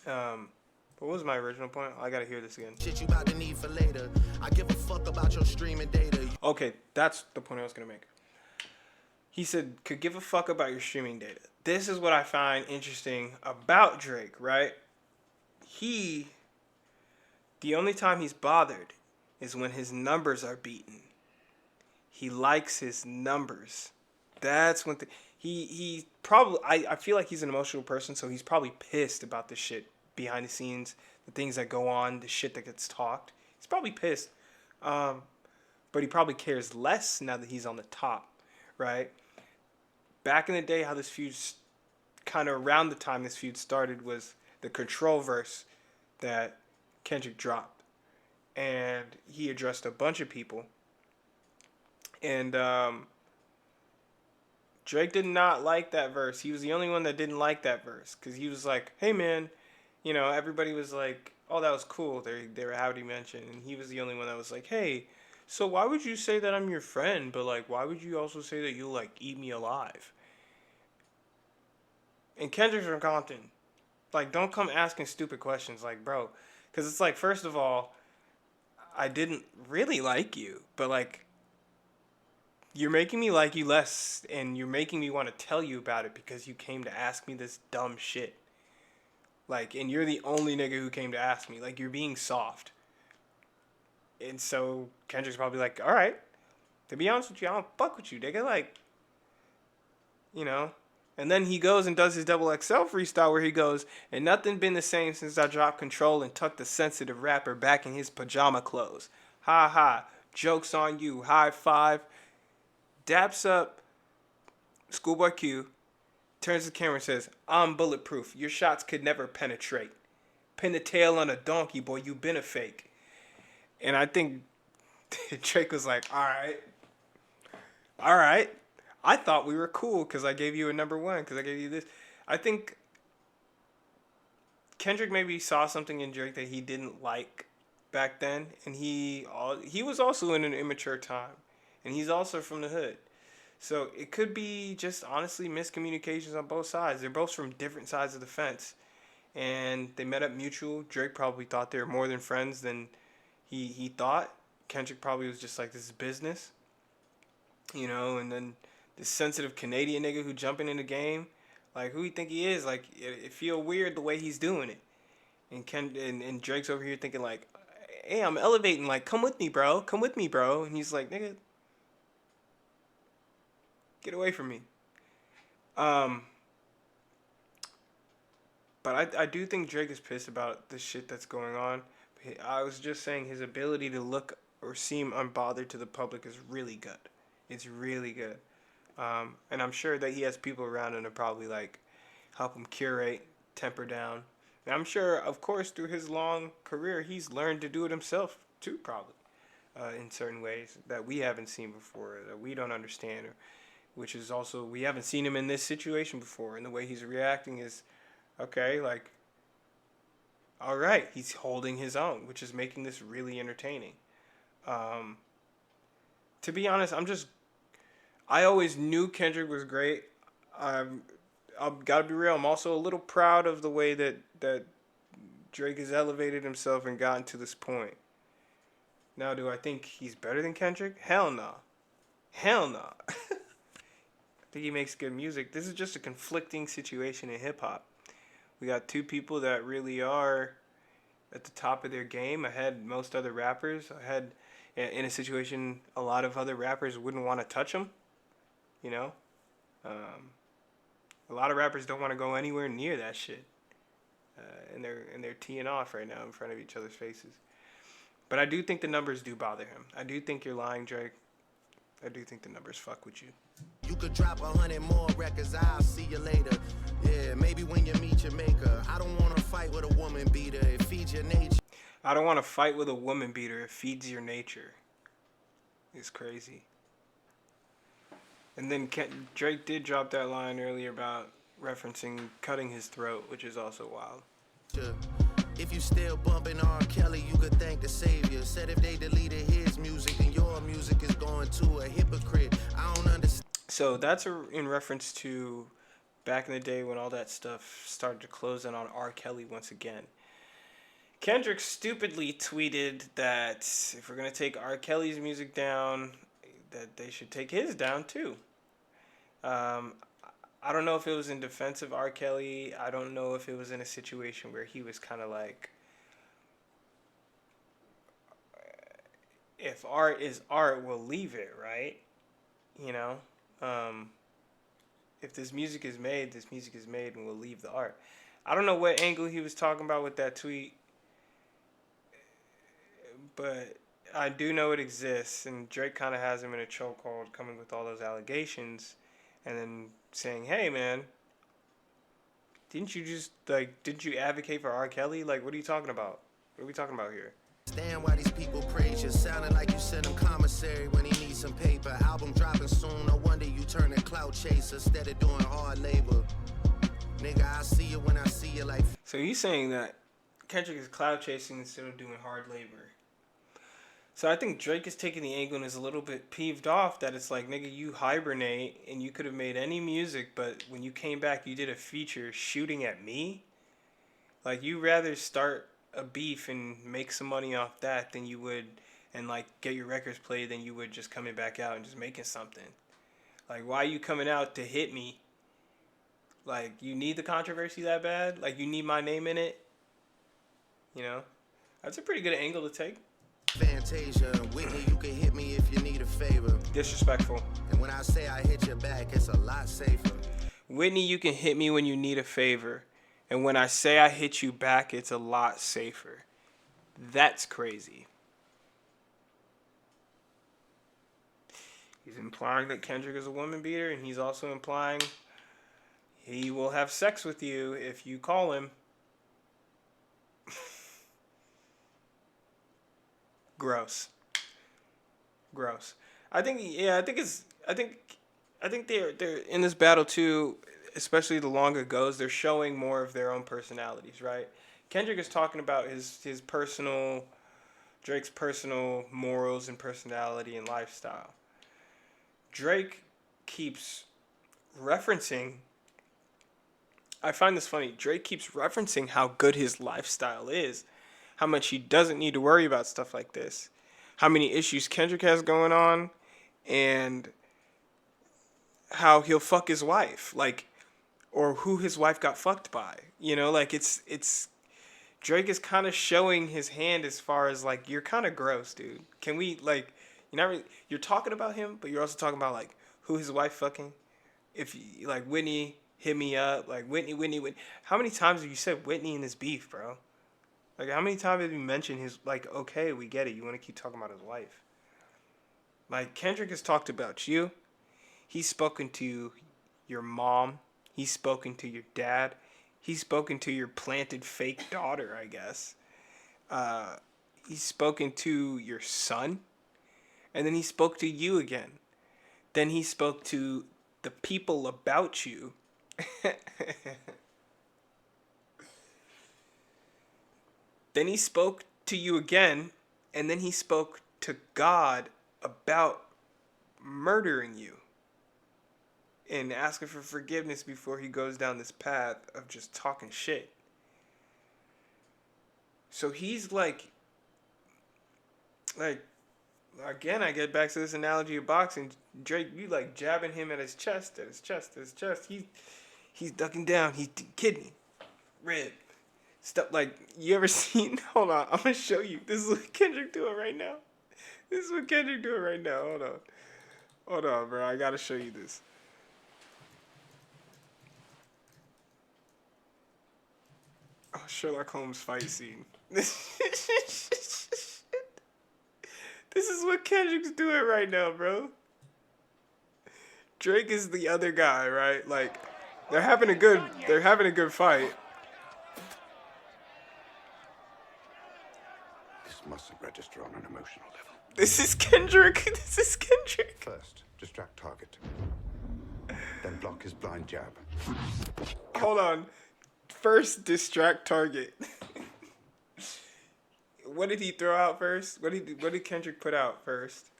What was my original point? I gotta hear this again. Shit you about to need for later. I give a fuck about your streaming data. Okay, that's the point I was gonna make. He said, could give a fuck about your streaming data. This is what I find interesting about Drake, right? The only time he's bothered is when his numbers are beaten. He likes his numbers. That's when he probably, I feel like he's an emotional person, so he's probably pissed about the shit behind the scenes, the things that go on, the shit that gets talked. He's probably pissed. But he probably cares less now that he's on the top, right? Back in the day, how this feud, kind of around the time this feud started, was the Control verse that Kendrick dropped. And he addressed a bunch of people. And Drake did not like that verse. He was the only one that didn't like that verse. Because he was like, hey man, everybody was like, oh, that was cool. They were Howdy mentioned. And he was the only one that was like, hey, so why would you say that I'm your friend? But like, why would you also say that you'll like eat me alive? And Kendrick's from Compton. Like, don't come asking stupid questions. Like, bro. Because it's like, first of all, I didn't really like you. But like, you're making me like you less, and you're making me want to tell you about it because you came to ask me this dumb shit. Like, and you're the only nigga who came to ask me. Like, you're being soft. And so Kendrick's probably like, all right, to be honest with you, I don't fuck with you, nigga. Like, And then he goes and does his double XL freestyle where he goes, and nothing been the same since I dropped control and tucked the sensitive rapper back in his pajama clothes. Ha ha. Joke's on you. High five. Daps up Schoolboy Q, turns to the camera and says, I'm bulletproof. Your shots could never penetrate. Pin the tail on a donkey, boy, you been a fake. And I think Drake was like, all right. I thought we were cool because I gave you a number one, because I gave you this. I think Kendrick maybe saw something in Drake that he didn't like back then, and he was also in an immature time, and he's also from the hood. So it could be just honestly miscommunications on both sides. They're both from different sides of the fence, and they met up mutual. Drake probably thought they were more than friends than he thought. Kendrick probably was just like, this is business, and then this sensitive Canadian nigga who jumping in the game, like, who you think he is? Like, it feel weird the way he's doing it. And Drake's over here thinking like, hey, I'm elevating, like, come with me, bro. And he's like, nigga, get away from me. But I do think Drake is pissed about the shit that's going on. I was just saying his ability to look or seem unbothered to the public is really good. It's really good. And I'm sure that he has people around him to probably like help him curate, temper down. And I'm sure, of course, through his long career, he's learned to do it himself too, probably, in certain ways that we haven't seen before, that we don't understand, which is also, we haven't seen him in this situation before, and the way he's reacting is, okay, like, all right, he's holding his own, which is making this really entertaining. To be honest, I always knew Kendrick was great. I've got to be real, I'm also a little proud of the way that Drake has elevated himself and gotten to this point. Now, do I think he's better than Kendrick? Hell no. Hell no. I think he makes good music. This is just a conflicting situation in hip hop. We got two people that really are at the top of their game, ahead most other rappers, ahead in a situation a lot of other rappers wouldn't want to touch them. You know, a lot of rappers don't want to go anywhere near that shit, and they're teeing off right now in front of each other's faces. But I do think the numbers do bother him. I do think you're lying, Drake. I do think the numbers fuck with you. You could drop 100 more records, I'll see you later. Yeah, maybe when you meet your maker. I don't wanna fight with a woman beater, it feeds your nature. I don't want to fight with a woman beater. It feeds your nature. It's crazy. And then Drake did drop that line earlier about referencing cutting his throat, which is also wild. If you still bumping R. Kelly, you could thank the savior. Said if they deleted his music, then your music is going to a hypocrite. I don't understand. So that's in reference to back in the day when all that stuff started to close in on R. Kelly once again. Kendrick stupidly tweeted that if we're going to take R. Kelly's music down, that they should take his down too. I don't know if it was in defense of R. Kelly. I don't know if it was in a situation where he was kind of like, if art is art, we'll leave it, right? You know? If this music is made, this music is made, and we'll leave the art. I don't know what angle he was talking about with that tweet, but I do know it exists, and Drake kind of has him in a chokehold, coming with all those allegations, and then saying, "Hey, man, didn't you advocate for R. Kelly? Like, what are you talking about? What are we talking about here?" Understand why these people praise you. Sounding like you sent him commissary when he needs some paper. Album dropping soon, no wonder you turn a clout chaser instead of doing hard labor. Nigga, I see you when I see you like. So he's saying that Kendrick is cloud chasing instead of doing hard labor. So I think Drake is taking the angle and is a little bit peeved off that it's like, nigga, you hibernate and you could have made any music, but when you came back, you did a feature shooting at me. Like, you rather start a beef and make some money off that than you would, and like get your records played, than you would just coming back out and just making something. Like, why are you coming out to hit me? Like, you need the controversy that bad? Like, you need my name in it? You know? That's a pretty good angle to take. Fantasia, Whitney, you can hit me if you need a favor. Disrespectful. And when I say I hit your back, it's a lot safer. Whitney, you can hit me when you need a favor. And when I say I hit you back, it's a lot safer. That's crazy. He's implying that Kendrick is a woman beater, and he's also implying he will have sex with you if you call him. Gross. Gross. I think they're in this battle too, especially the longer it goes, they're showing more of their own personalities, right? Kendrick is talking about his personal, Drake's personal morals and personality and lifestyle. Drake keeps referencing, I find this funny, Drake keeps referencing how good his lifestyle is, how much he doesn't need to worry about stuff like this, how many issues Kendrick has going on, and how he'll fuck his wife, like, or who his wife got fucked by. You know, like, it's Drake is kind of showing his hand as far as like, you're kind of gross, dude. Can we, like, you're talking about him, but you're also talking about like who his wife fucking. If you, like, Whitney hit me up, like Whitney. How many times have you said Whitney in this beef, bro? Like, how many times have you mentioned his, like, okay, we get it, you want to keep talking about his wife. Like, Kendrick has talked about you. He's spoken to your mom. He's spoken to your dad. He's spoken to your planted fake daughter, I guess. He's spoken to your son. And then he spoke to you again. Then he spoke to the people about you. Then he spoke to you again. And then he spoke to God about murdering you and asking for forgiveness before he goes down this path of just talking shit. So he's like like, again, I get back to this analogy of boxing. Drake, you like jabbing him at his chest, at his chest, at his chest. He's ducking down. He's kidney, rib, stuff like you ever seen? Hold on, I'm gonna show you. This is what Kendrick doing right now. This is what Kendrick doing right now. Hold on, bro. I gotta show you this. Oh, Sherlock Holmes fight scene. This is what Kendrick's doing right now, bro. Drake is the other guy, right? Like, they're having a good fight. This mustn't register on an emotional level. This is Kendrick. This is Kendrick. First, distract target. Then block his blind jab. Hold on. First, distract target. What did he throw out first? What did Kendrick put out first?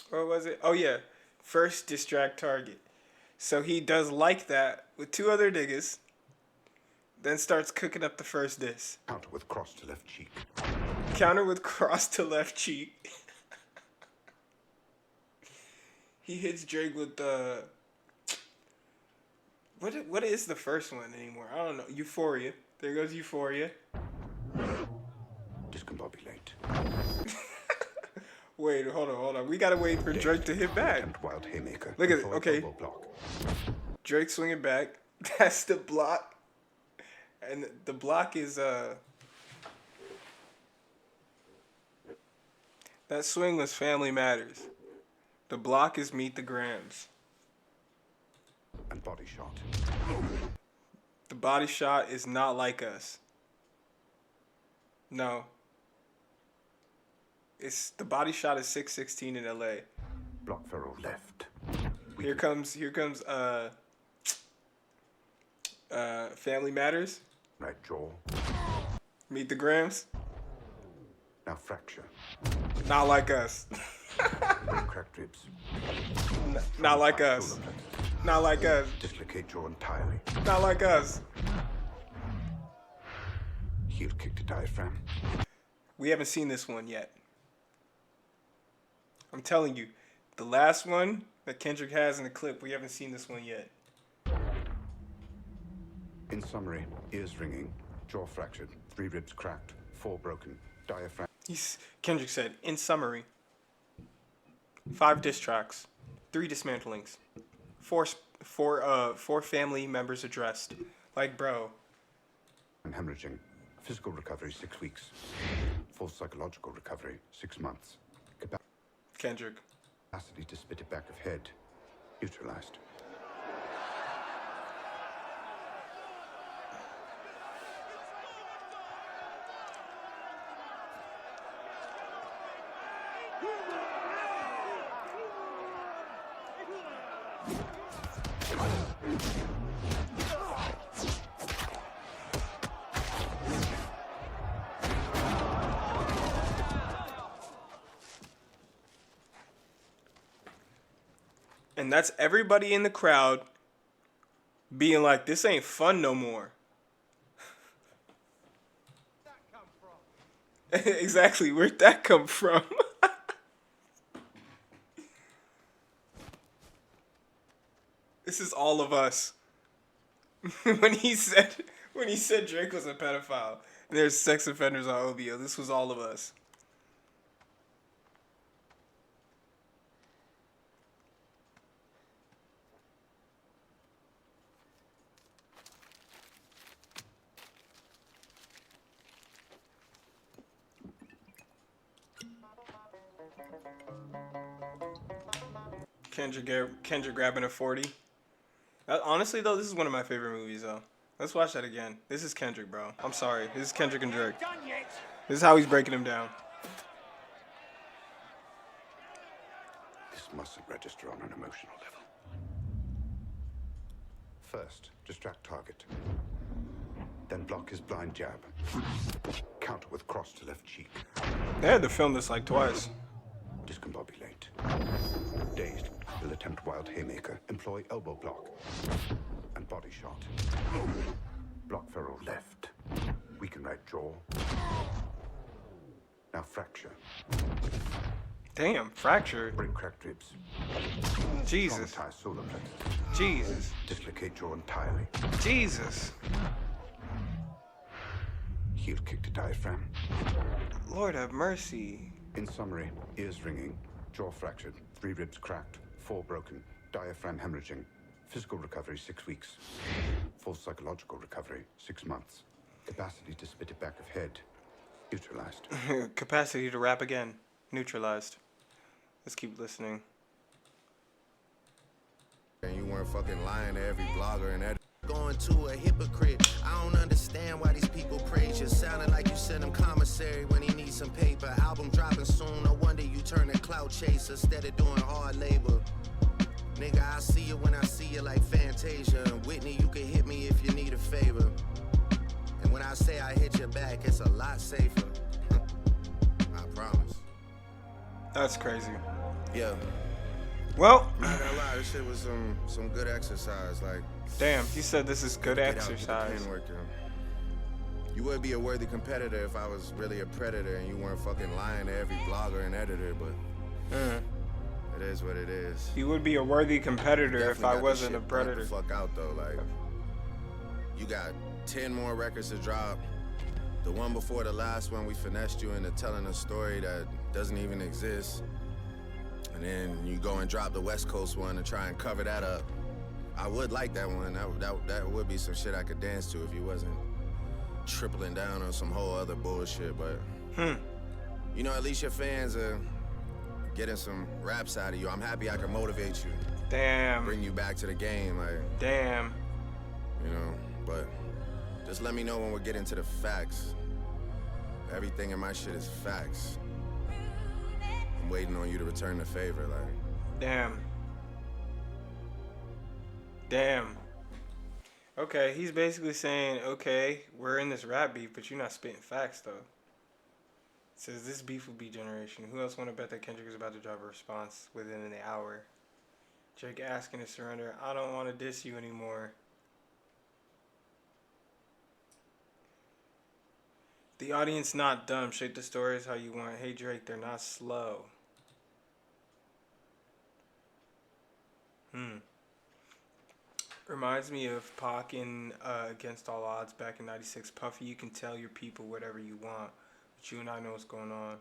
What was it? Oh yeah, first distract target. So he does like that with two other niggas. Then starts cooking up the first diss. Counter with cross to left cheek. Counter with cross to left cheek. He hits Drake with the. What is the first one anymore? I don't know. Euphoria. There goes Euphoria. Discombobulate. Wait, hold on. We gotta wait for Drake to hit back. Wild haymaker. Look at it. Okay. Drake swinging back. That's the block. And the block is that swing was Family Matters. The block is Meet the Grams. And body shot. The body shot is Not Like Us. No. It's the body shot is 616 in LA. Block ferrule left. Here comes Family Matters. Right jaw. Meet the Grams. Now fracture. Not Like Us. Cracked ribs. Not Like Us. Not Like Us. Dislocate jaw entirely. Not Like Us. Heel kick to diaphragm. We haven't seen this one yet. I'm telling you, the last one that Kendrick has in the clip, we haven't seen this one yet. In summary, ears ringing, jaw fractured, 3 ribs cracked, 4 broken, diaphragm. Kendrick said, in summary, 5 diss tracks, 3 dismantlings, 4 family members addressed. Like, bro. And hemorrhaging. Physical recovery, 6 weeks. Full psychological recovery, 6 months. Kendrick. Capacity to spit it back of head, neutralized. And that's everybody in the crowd being like, this ain't fun no more. Exactly, where'd that come from? This is all of us. when he said Drake was a pedophile and there's sex offenders on OVO, this was all of us. Kendrick grabbing a 40. Honestly, though, this is one of my favorite movies, though. Let's watch that again. This is Kendrick, bro. I'm sorry. This is Kendrick and Drake. This is how he's breaking him down. This mustn't register on an emotional level. First, distract target. Then block his blind jab. Counter with cross to left cheek. They had to film this like twice. Discombobulate. Dazed, will attempt wild haymaker. Employ elbow block. And body shot. Block ferrule left. Weaken right jaw. Now fracture. Damn, fracture. Break cracked ribs. Jesus. Traumatize solar plexus. Jesus. Dislocate jaw entirely. Jesus. Heel kick to diaphragm. Lord have mercy. In summary, ears ringing, jaw fractured, 3 ribs cracked, 4 broken, diaphragm hemorrhaging. Physical recovery 6 weeks. Full psychological recovery 6 months. Capacity to spit it back of head neutralized. Capacity to rap again. Neutralized. Let's keep listening. And you weren't fucking lying to every blogger and editor. Going to a hypocrite. I don't understand why these people praise you. Sounding like you send him commissary when he needs some paper. Album dropping soon. No wonder you turn a clout chaser instead of doing hard labor. Nigga, I see you when I see you like Fantasia. And Whitney, you can hit me if you need a favor. And when I say I hit your back, it's a lot safer. I promise. That's crazy. Yeah. Well, Not gonna lie, this shit was some good exercise. Like, damn, he said this is good get out, get the exercise. pen work in. You would be a worthy competitor if I was really a predator and you weren't fucking lying to every blogger and editor, but it is what it is. He would be a worthy competitor if Definitely I got this wasn't a shit burnt predator. the fuck out though, like you got 10 more records to drop. The one before the last one, we finessed you into telling a story that doesn't even exist. And then you go and drop the West Coast one and try and cover that up. I would like that one. That would be some shit I could dance to if you wasn't tripling down on some whole other bullshit. But you know, at least your fans are getting some raps out of you. I'm happy I can motivate you, Damn. bring you back to the game, like, Damn. you know. But just let me know when we're getting to the facts. Everything in my shit is facts. I'm waiting on you to return the favor, like. Damn. Damn. Okay, he's basically saying, okay, we're in this rap beef, but you're not spitting facts, though. Says this beef will be generation. Who else want to bet that Kendrick is about to drop a response within an hour? Drake asking to surrender. I don't want to diss you anymore. The audience not dumb. Shape the stories how you want. Hey Drake, they're not slow. Reminds me of Pac in Against All Odds back in '96. Puffy, you can tell your people whatever you want, but you and I know what's going on.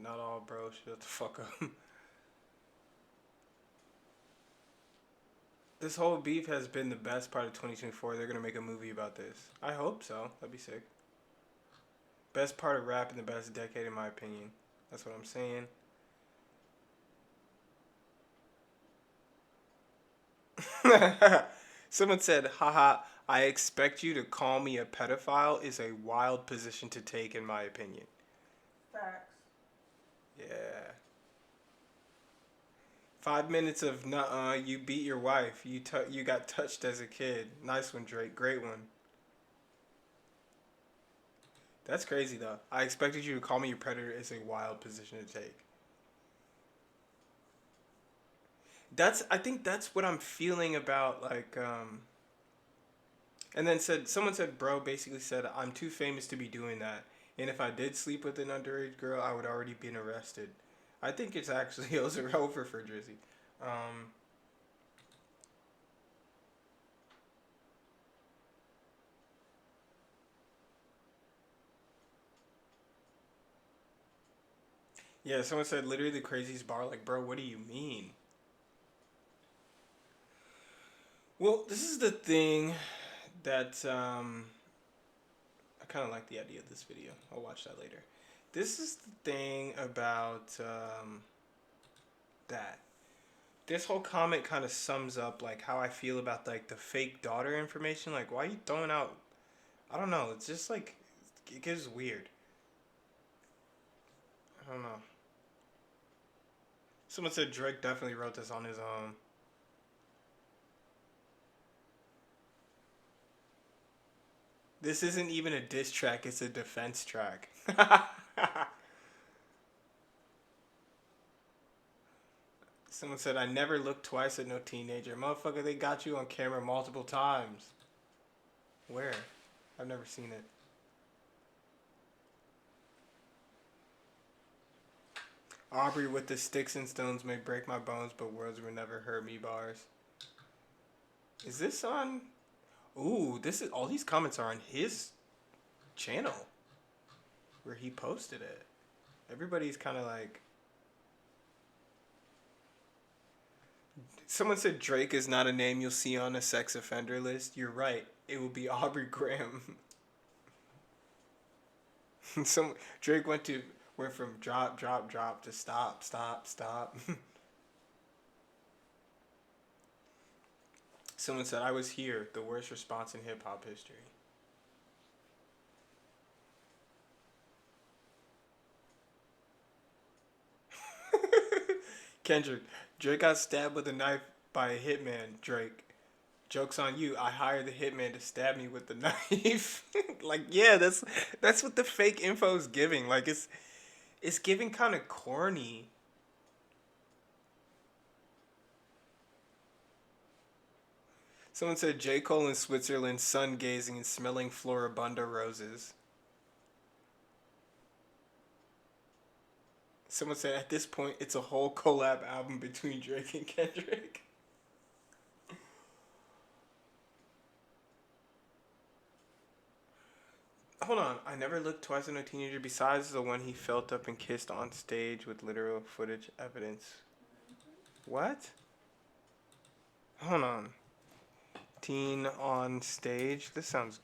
Not all, bro. Shut the fuck up. This whole beef has been the best part of 2024. They're gonna make a movie about this. I hope so. That'd be sick. Best part of rap in the best decade, in my opinion. That's what I'm saying. Someone said, haha, I expect you to call me a pedophile is a wild position to take, in my opinion. Facts. Yeah. 5 minutes of nuh-uh, you beat your wife. You got touched as a kid. Nice one, Drake. Great one. That's crazy, though. I expected you to call me a predator is a wild position to take. I think that's what I'm feeling about, like, and then someone said, bro, basically said, I'm too famous to be doing that. And if I did sleep with an underage girl, I would already been arrested. I think it's actually over for Drizzy. Yeah, someone said literally the craziest bar. Like, bro, what do you mean? Well, this is the thing that I kind of like the idea of this video. I'll watch that later. This is the thing about that. This whole comment kind of sums up like how I feel about like the fake daughter information. Like, why are you throwing out? I don't know. It's just like it gets weird. I don't know. Someone said Drake definitely wrote this on his own. This isn't even a diss track, it's a defense track. Someone said, I never looked twice at no teenager. Motherfucker, they got you on camera multiple times. Where? I've never seen it. Aubrey with the sticks and stones may break my bones, but words will never hurt me bars. Is this on? Ooh, this is all these comments are on his channel where he posted it. Everybody's kind of like. Someone said Drake is not a name you'll see on a sex offender list. You're right. It will be Aubrey Graham. Drake went from drop to stop. Someone said I was here, the worst response in hip hop history. Kendrick, Drake got stabbed with a knife by a hitman. Drake, joke's on you. I hired the hitman to stab me with the knife. Like, yeah, that's what the fake info is giving. Like, it's giving kind of corny. Someone said J. Cole in Switzerland, sun gazing and smelling Floribunda roses. Someone said at this point it's a whole collab album between Drake and Kendrick. Hold on, I never looked twice on a teenager besides the one he felt up and kissed on stage with literal footage evidence. What? Hold on. Teen on stage? This sounds...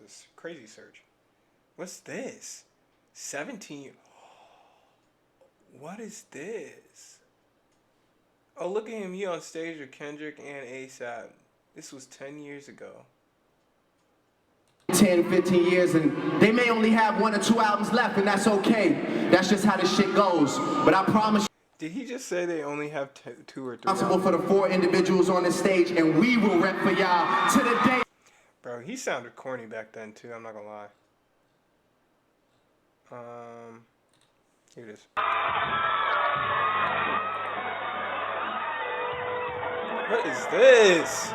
This is a crazy search. What's this? 17... What is this? Oh, look at him. He on stage with Kendrick and ASAP. This was 10 years ago. 10, 15 years, and they may only have 1 or 2 albums left, and that's okay. That's just how this shit goes. But I promise you, did he just say they only have 2 or 3? responsible for the 4 individuals on this stage, and we will rep for y'all to the day. Bro, he sounded corny back then too. I'm not gonna lie. Here it is. What is this?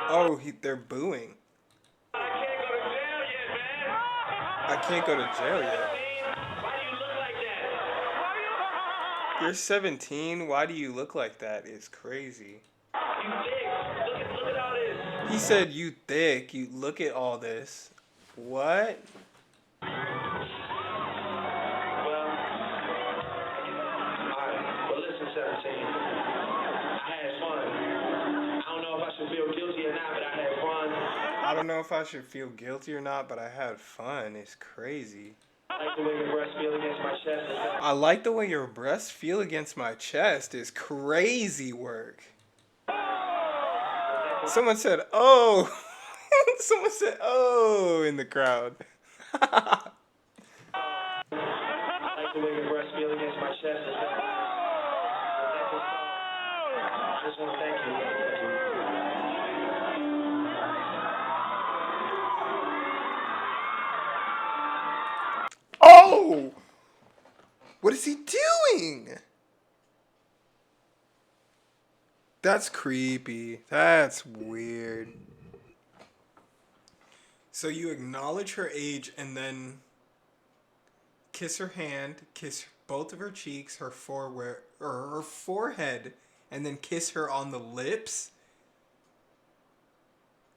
Oh, they're booing. I can't go to jail yet. Why do you look like that? You're 17. Why do you look like that? It's crazy. You thick. Look at all this. He said you thick. You look at all this. What? Well, alright. Well, listen, 17. I had fun. I don't know if I should feel guilty or not, but I had fun. I don't know if I should feel guilty or not, but I had fun. It's crazy. I like the way your breasts feel against my chest. I like the way your breasts feel against my chest. It's crazy work. Someone said, oh. Someone said, oh, in the crowd. I like the way your breasts feel against my chest. I just want to thank you. Oh! What is he doing? That's creepy. That's weird. So you acknowledge her age and then kiss her hand, kiss both of her cheeks, her forehead, and then kiss her on the lips?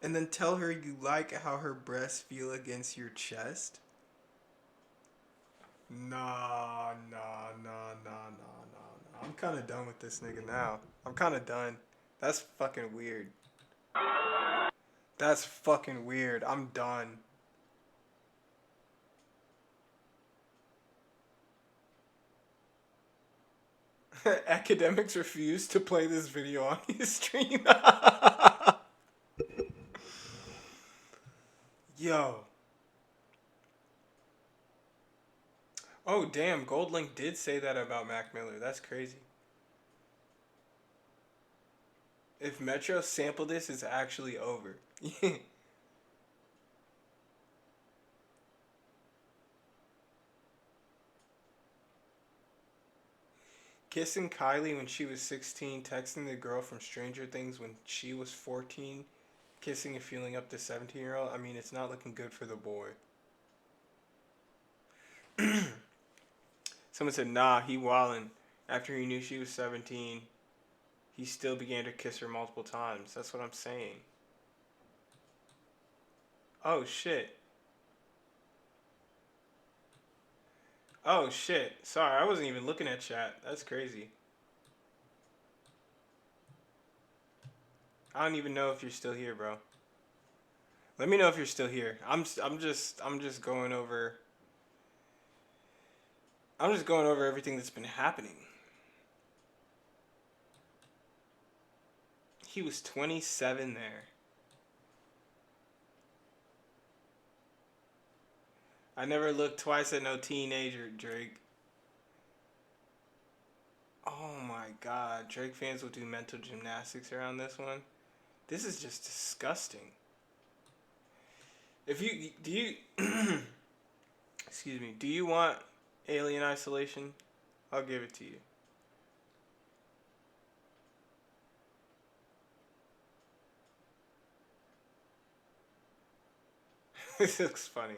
And then tell her you like how her breasts feel against your chest? Nah. I'm kind of done with this nigga now. I'm kind of done. That's fucking weird. That's fucking weird. I'm done. Academics refuse to play this video on his stream. Yo. Oh, damn. Goldlink did say that about Mac Miller. That's crazy. If Metro sampled this, it's actually over. Kissing Kylie when she was 16, texting the girl from Stranger Things when she was 14, kissing and feeling up to 17-year-old. I mean, it's not looking good for the boy. Someone said, nah, he wildin'. After he knew she was 17, he still began to kiss her multiple times. That's what I'm saying. Oh, shit. Oh, shit. Sorry, I wasn't even looking at chat. That's crazy. I don't even know if you're still here, bro. Let me know if you're still here. I'm just going over everything that's been happening. He was 27 there. I never looked twice at no teenager, Drake. Oh my god, Drake fans will do mental gymnastics around this one. This is just disgusting. If you do you excuse me, do you want Alien Isolation? I'll give it to you. This looks funny.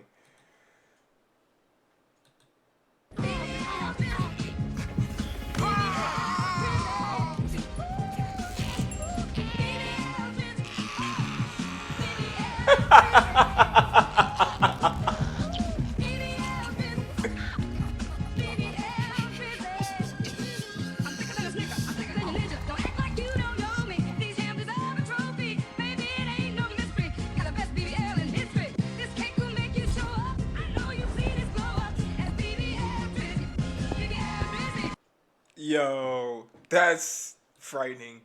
Yo, that's frightening.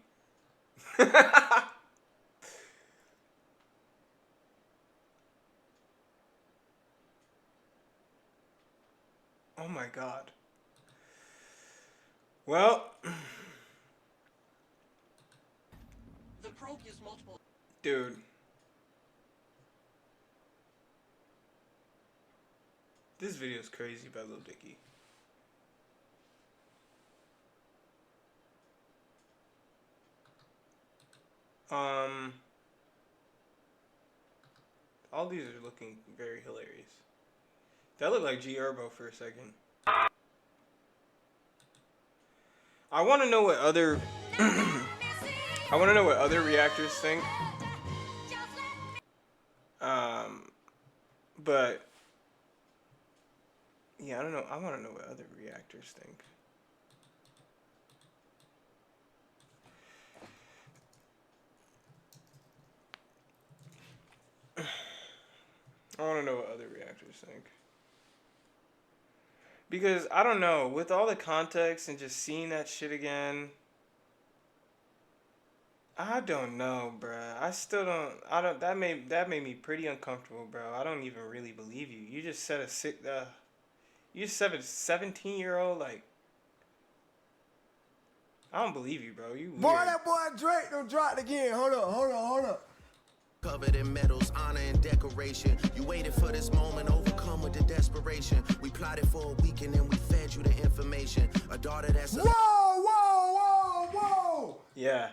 Oh my god. Well, dude. This video is crazy by Lil Dicky. All these are looking very hilarious. That looked like G Herbo for a second. I want to know what other reactors think. But yeah, I don't know. I want to know what other reactors think. I want to know what other reactors think. Because I don't know, with all the context and just seeing that shit again, I don't know, bruh. I still don't. I don't. That made me pretty uncomfortable, bro. I don't even really believe you. You just said you just said a 17-year-old, like. I don't believe you, bro. You weird. Boy, that boy Drake done dropped again. Hold up. Covered in medals, honor and decoration. You waited for this moment, overcome with the desperation. We plotted for a week and then we fed you the information. A daughter that's Whoa. Yeah,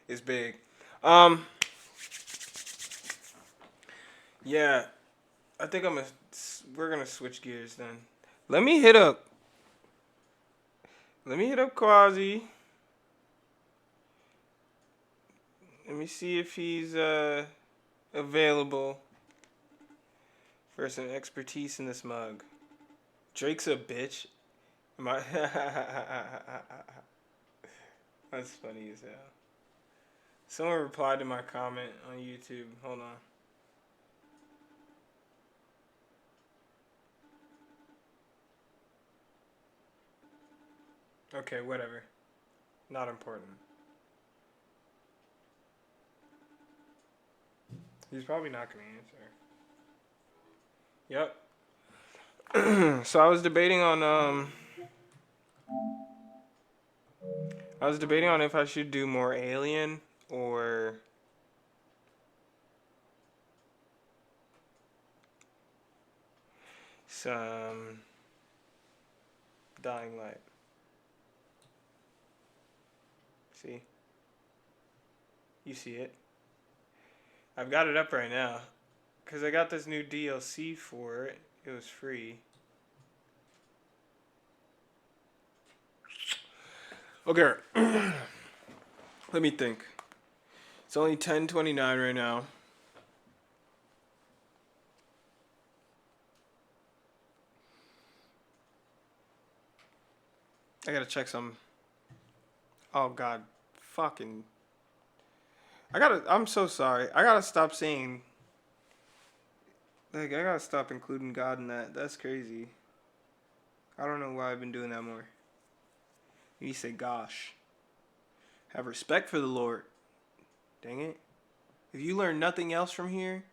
it's big. Yeah, I think we're gonna switch gears then. Let me hit up Quasi. Let me see if he's available for some expertise in this mug. Drake's a bitch. Am I? That's funny as hell. Someone replied to my comment on YouTube. Hold on. Okay, whatever. Not important. He's probably not going to answer. Yep. So I was debating on if I should do more Alien or some Dying Light. See? You see it. I've got it up right now. Because I got this new DLC for it. It was free. Okay. Let me think. It's only 10:29 right now. I gotta check some. Oh God, fucking. I'm so sorry. I gotta stop saying. Like, I gotta stop including God in that. That's crazy. I don't know why I've been doing that more. You say, gosh. Have respect for the Lord. Dang it. If you learn nothing else from here,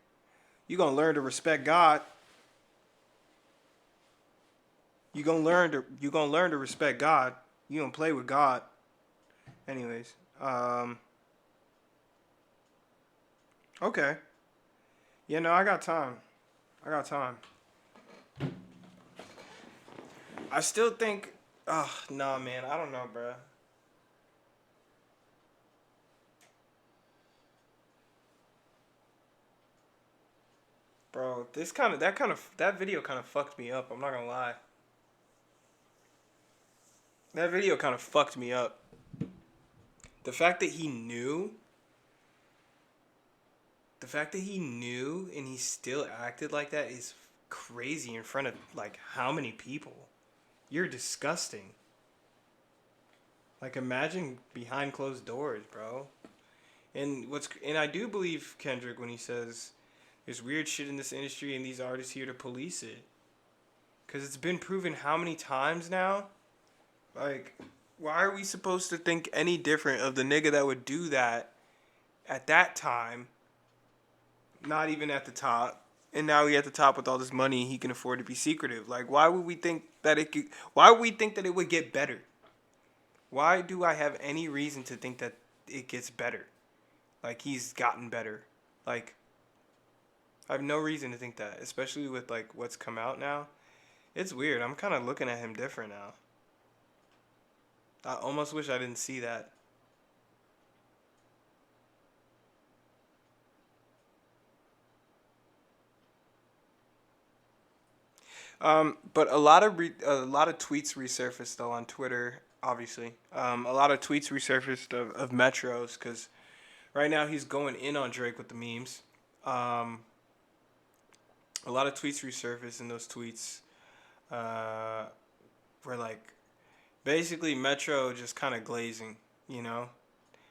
you're gonna learn to respect God. You're gonna learn to respect God. You're gonna play with God. Anyways. Okay. Yeah, no, I got time. I still think, nah, man, I don't know, bruh. Bro, that video kind of fucked me up. I'm not gonna lie. That video kind of fucked me up. The fact that he knew and he still acted like that is crazy in front of, like, how many people? You're disgusting. Like, imagine behind closed doors, bro. And I do believe Kendrick when he says there's weird shit in this industry and these artists here to police it. Because it's been proven how many times now? Like, why are we supposed to think any different of the nigga that would do that at that time? Not even at the top. And now he at the top with all this money and he can afford to be secretive. Like, why would we think that it would get better? Why do I have any reason to think that it gets better? Like, he's gotten better. Like, I have no reason to think that, especially with, like, what's come out now. It's weird. I'm kind of looking at him different now. I almost wish I didn't see that. But a lot of tweets resurfaced though on Twitter, obviously. A lot of tweets resurfaced of Metro's because right now he's going in on Drake with the memes. A lot of tweets resurfaced, and those tweets were like basically Metro just kind of glazing, you know.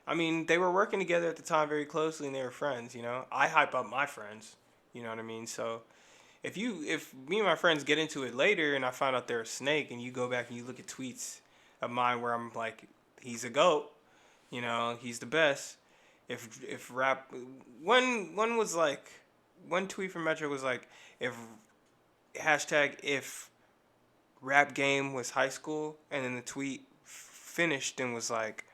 I mean, they were working together at the time very closely, and they were friends, you know. I hype up my friends, you know what I mean. So if me and my friends get into it later, and I find out they're a snake, and you go back and you look at tweets of mine where I'm like, he's a GOAT, you know, he's the best. If rap, one was like, one tweet from Metro was like, if rap game was high school, and then the tweet finished and was like,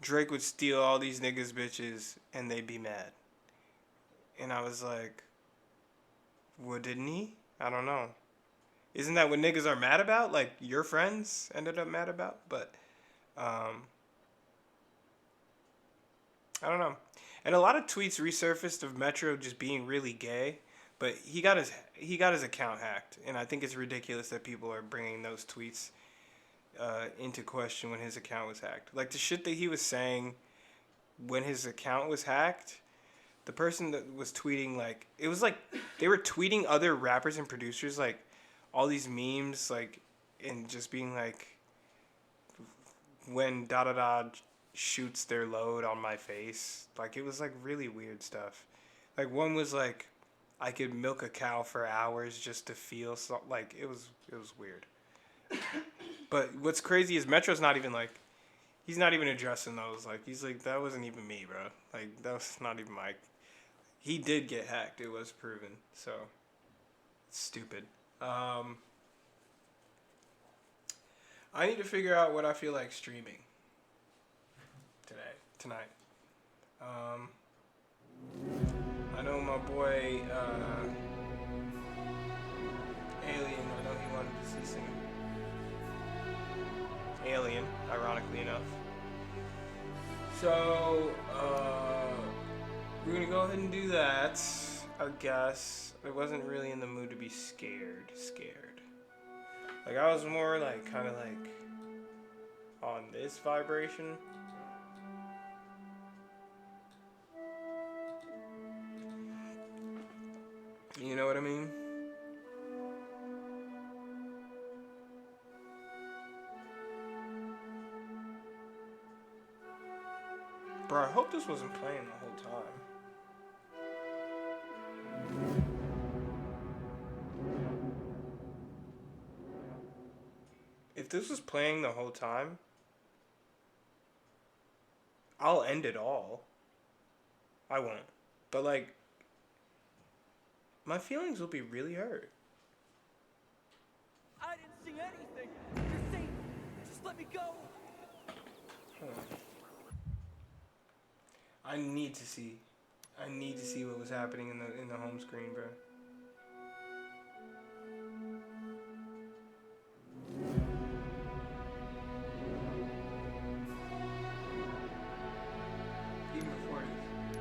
Drake would steal all these niggas bitches and they'd be mad. And I was like, well, didn't he? I don't know. Isn't that what niggas are mad about? Like, your friends ended up mad about? But, I don't know. And a lot of tweets resurfaced of Metro just being really gay. But he got his account hacked. And I think it's ridiculous that people are bringing those tweets into question when his account was hacked. Like, the shit that he was saying when his account was hacked, the person that was tweeting, like, it was like they were tweeting other rappers and producers, like, all these memes, like, and just being like, when da-da-da shoots their load on my face. Like, it was, like, really weird stuff. Like, one was like, I could milk a cow for hours just to feel so, like, it was weird. But what's crazy is Metro's not even, like, he's not even addressing those. Like, he's like, that wasn't even me, bro. Like, that was not even my... He did get hacked. It was proven. So, it's stupid. I need to figure out what I feel like streaming tonight. I know my boy, Alien, I know he wanted to see some Alien, ironically enough. So, we're gonna go ahead and do that, I guess. I wasn't really in the mood to be scared. Like, I was more like, kind of like, on this vibration. You know what I mean? Bro, I hope this wasn't playing the whole time. If this was playing the whole time, I'll end it all. I won't. But like, my feelings will be really hurt. I didn't see anything. You're safe. Just let me go. Hold on. I need to see what was happening in the home screen, bro. Even before this.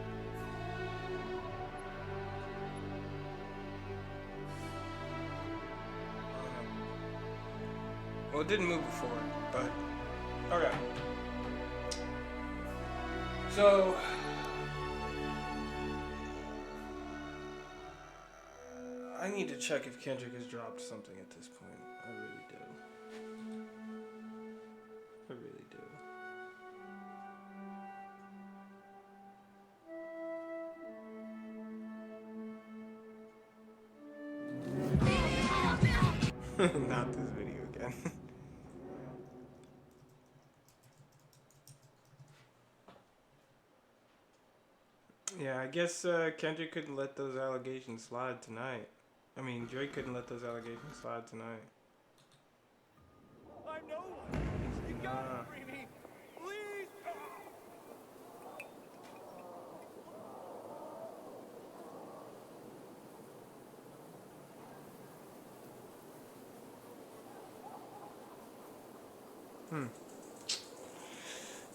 Well, it didn't move before, but okay. So I need to check if Kendrick has dropped something at this point. I really do. I really do. Not this video again. Yeah, I guess Kendrick couldn't let those allegations slide tonight. I mean, Drake couldn't let those allegations slide tonight. I'm no one. You gotta free me. Please.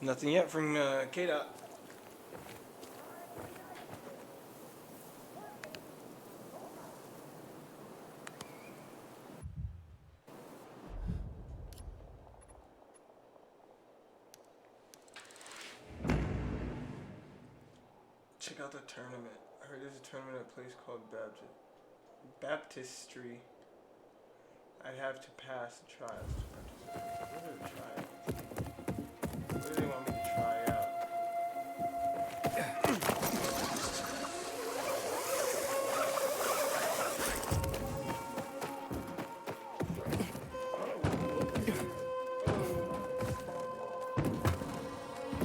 Nothing yet from K-Dot. Check out the tournament. I heard there's a tournament at a place called Baptistry. I'd have to pass the trials to participate. What are the trials? What do they want me to try out?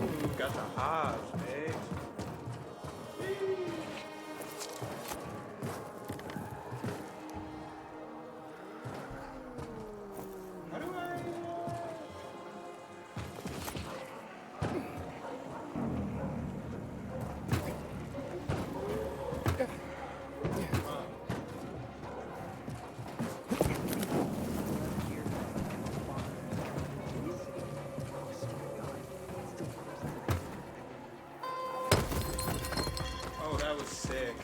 Ooh, got the Hobbs, babe. How do I... Oh, that was sick.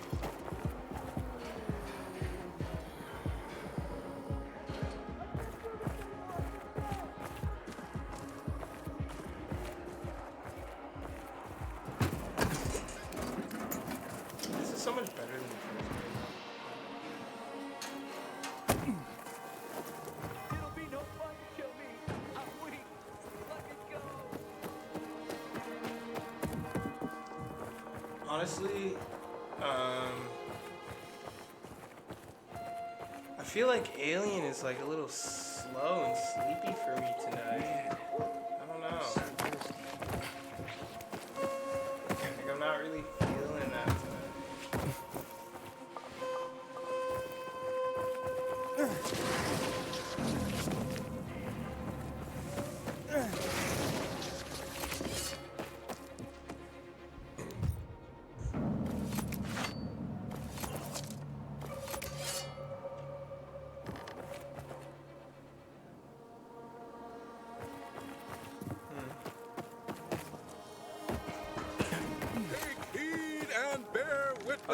This is so much better than the first game. It'll be no fun to kill me. I'm weak. Let me go. Honestly, I feel like Alien is like a little slow and sleepy for me tonight. I don't know. Like I'm not really feeling that tonight.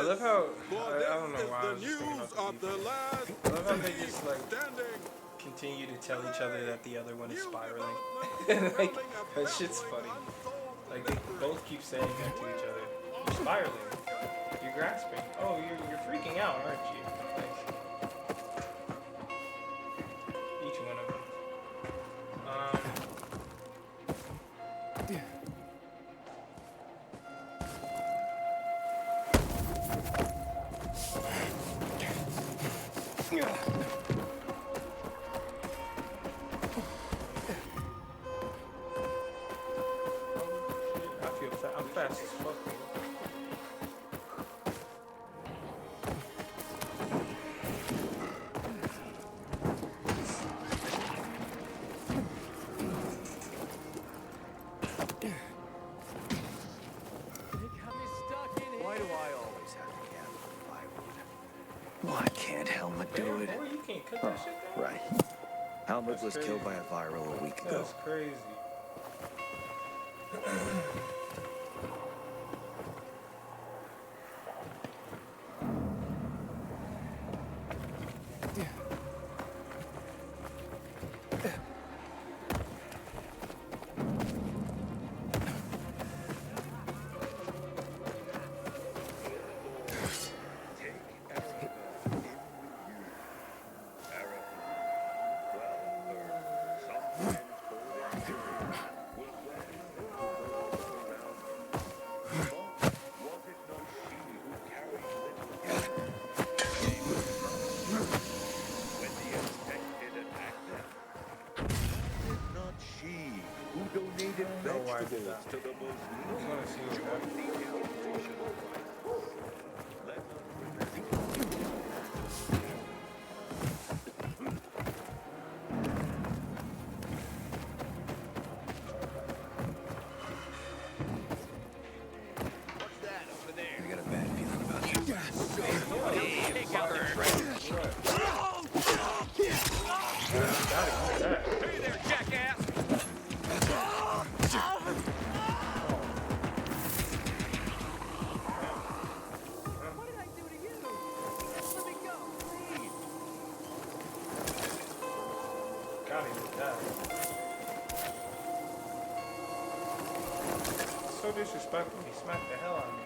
I love how I don't know why I was just thinking about the defense. I love how they just like continue to tell each other that the other one is spiraling. Like that shit's funny. Like they both keep saying that to each other. You're spiraling. You're grasping. Oh, you're freaking out, aren't you? Like each one of them. I'm fast as fuck. Why do I always have to gamble with plywood? Why can't Helmut do it? Boy, you can't cut that shit down. Right. Helmut That's was crazy. killed by a viral a week ago. That's crazy. I got a bad feeling about that. Hey there, jackass! What did I do to you? Let me go, please. Got him with that. So disrespectful. He smacked the hell out of me.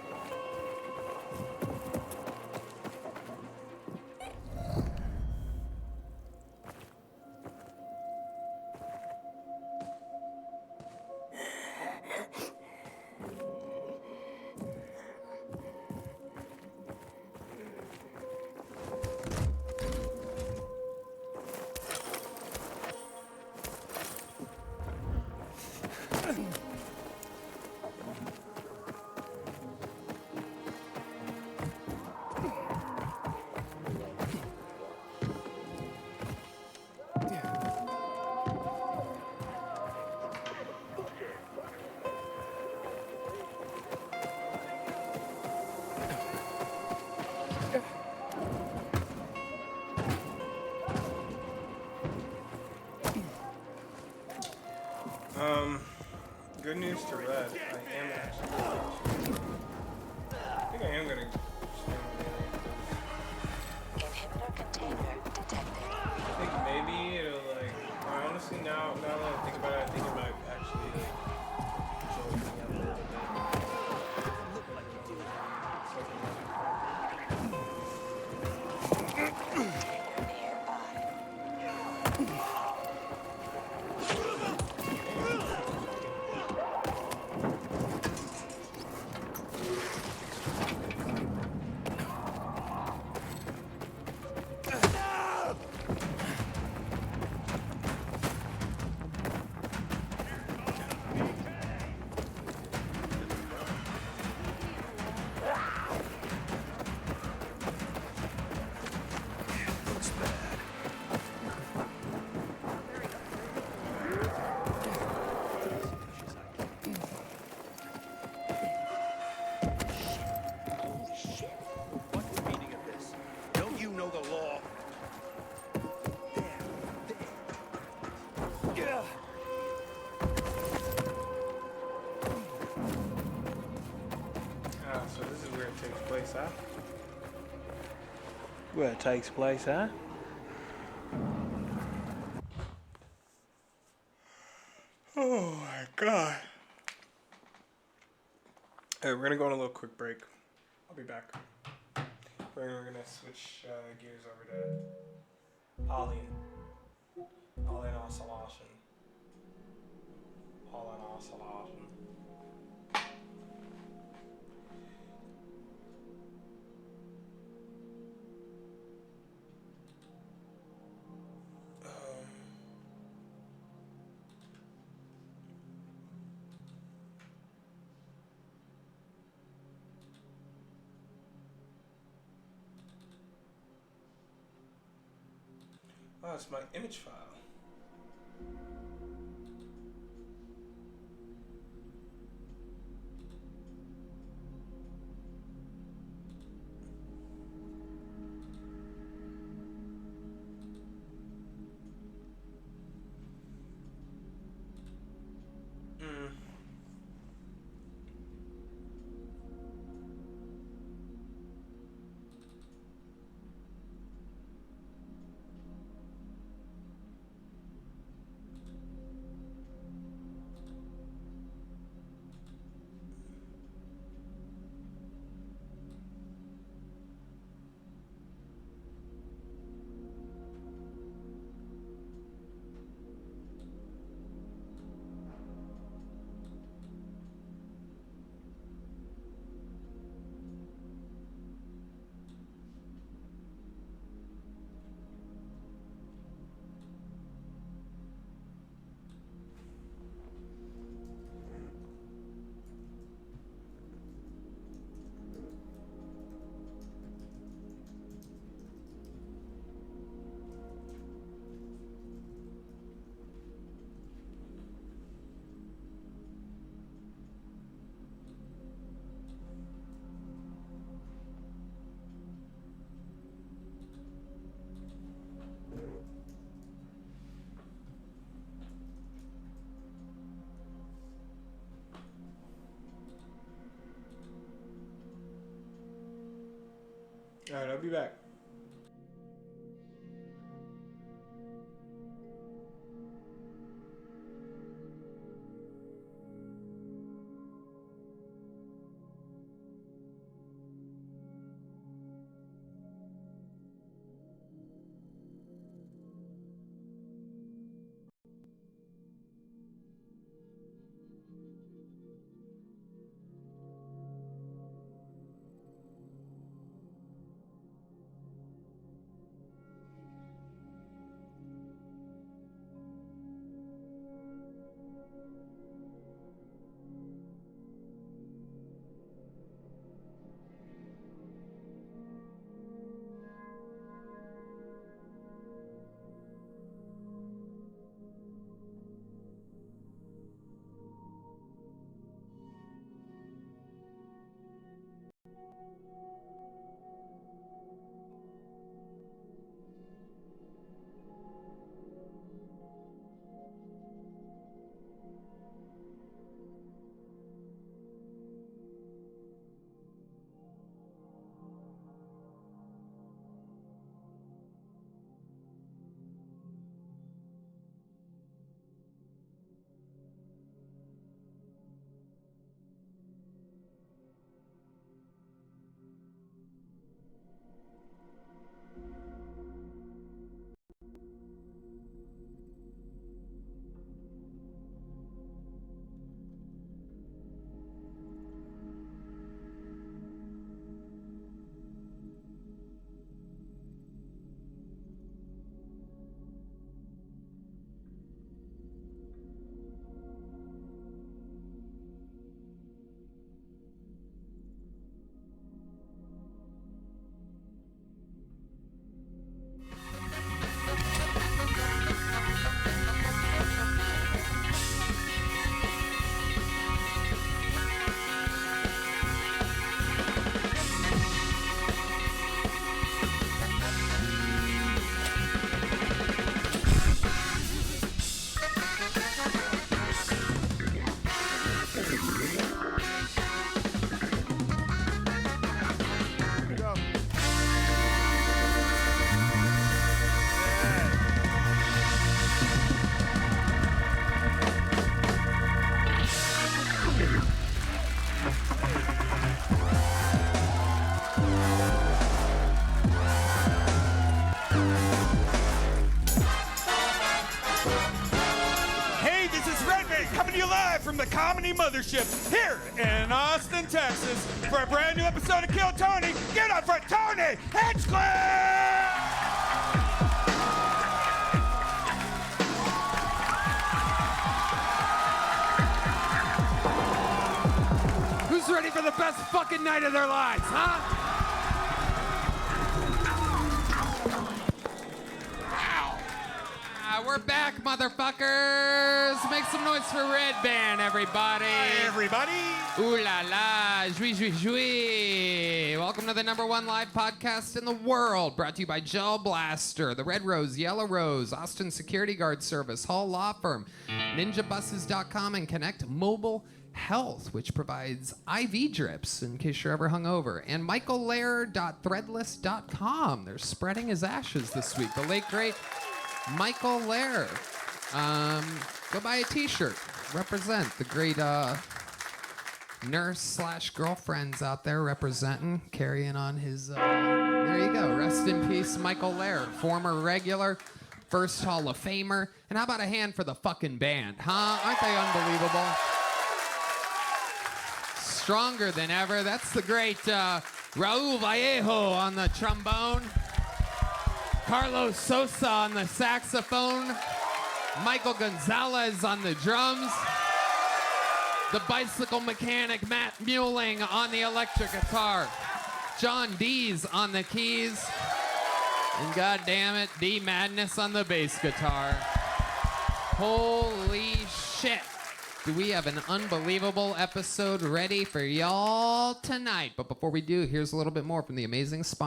where it takes place, huh? Oh my god. Hey, we're gonna go on a little quick break. I'll be back. We're gonna switch gears over to Ollie. Ollie and Oscillation. Ollie and Oscillation. Oh, it's my image file. Alright, I'll be back. from the Comedy Mothership here in Austin, Texas for a brand new episode of Kill Tony. Get up for Tony Hinchcliffe! Who's ready for the best fucking night of their lives, huh? We're back, motherfuckers. Make some noise for Red Band, everybody. Hi, everybody. Ooh la la, jouis, jouis, jouis. Welcome to the #1 live podcast in the world, brought to you by Gel Blaster, the Red Rose, Yellow Rose, Austin Security Guard Service, Hall Law Firm, NinjaBuses.com, and Connect Mobile Health, which provides IV drips in case you're ever hungover, and MichaelLair.threadless.com. They're spreading his ashes this week. The late, great Michael Lair. Go buy a t-shirt. Represent the great nurse/girlfriends out there representing, carrying on his... there you go. Rest in peace, Michael Lair. Former regular, first Hall of Famer. And how about a hand for the fucking band, huh? Aren't they unbelievable? Stronger than ever. That's the great Raul Vallejo on the trombone. Carlos Sosa on the saxophone, Michael Gonzalez on the drums, the bicycle mechanic Matt Muelling on the electric guitar, John Dees on the keys, and goddammit, D Madness on the bass guitar. Holy shit. Do we have an unbelievable episode ready for y'all tonight? But before we do, here's a little bit more from the amazing sponsor.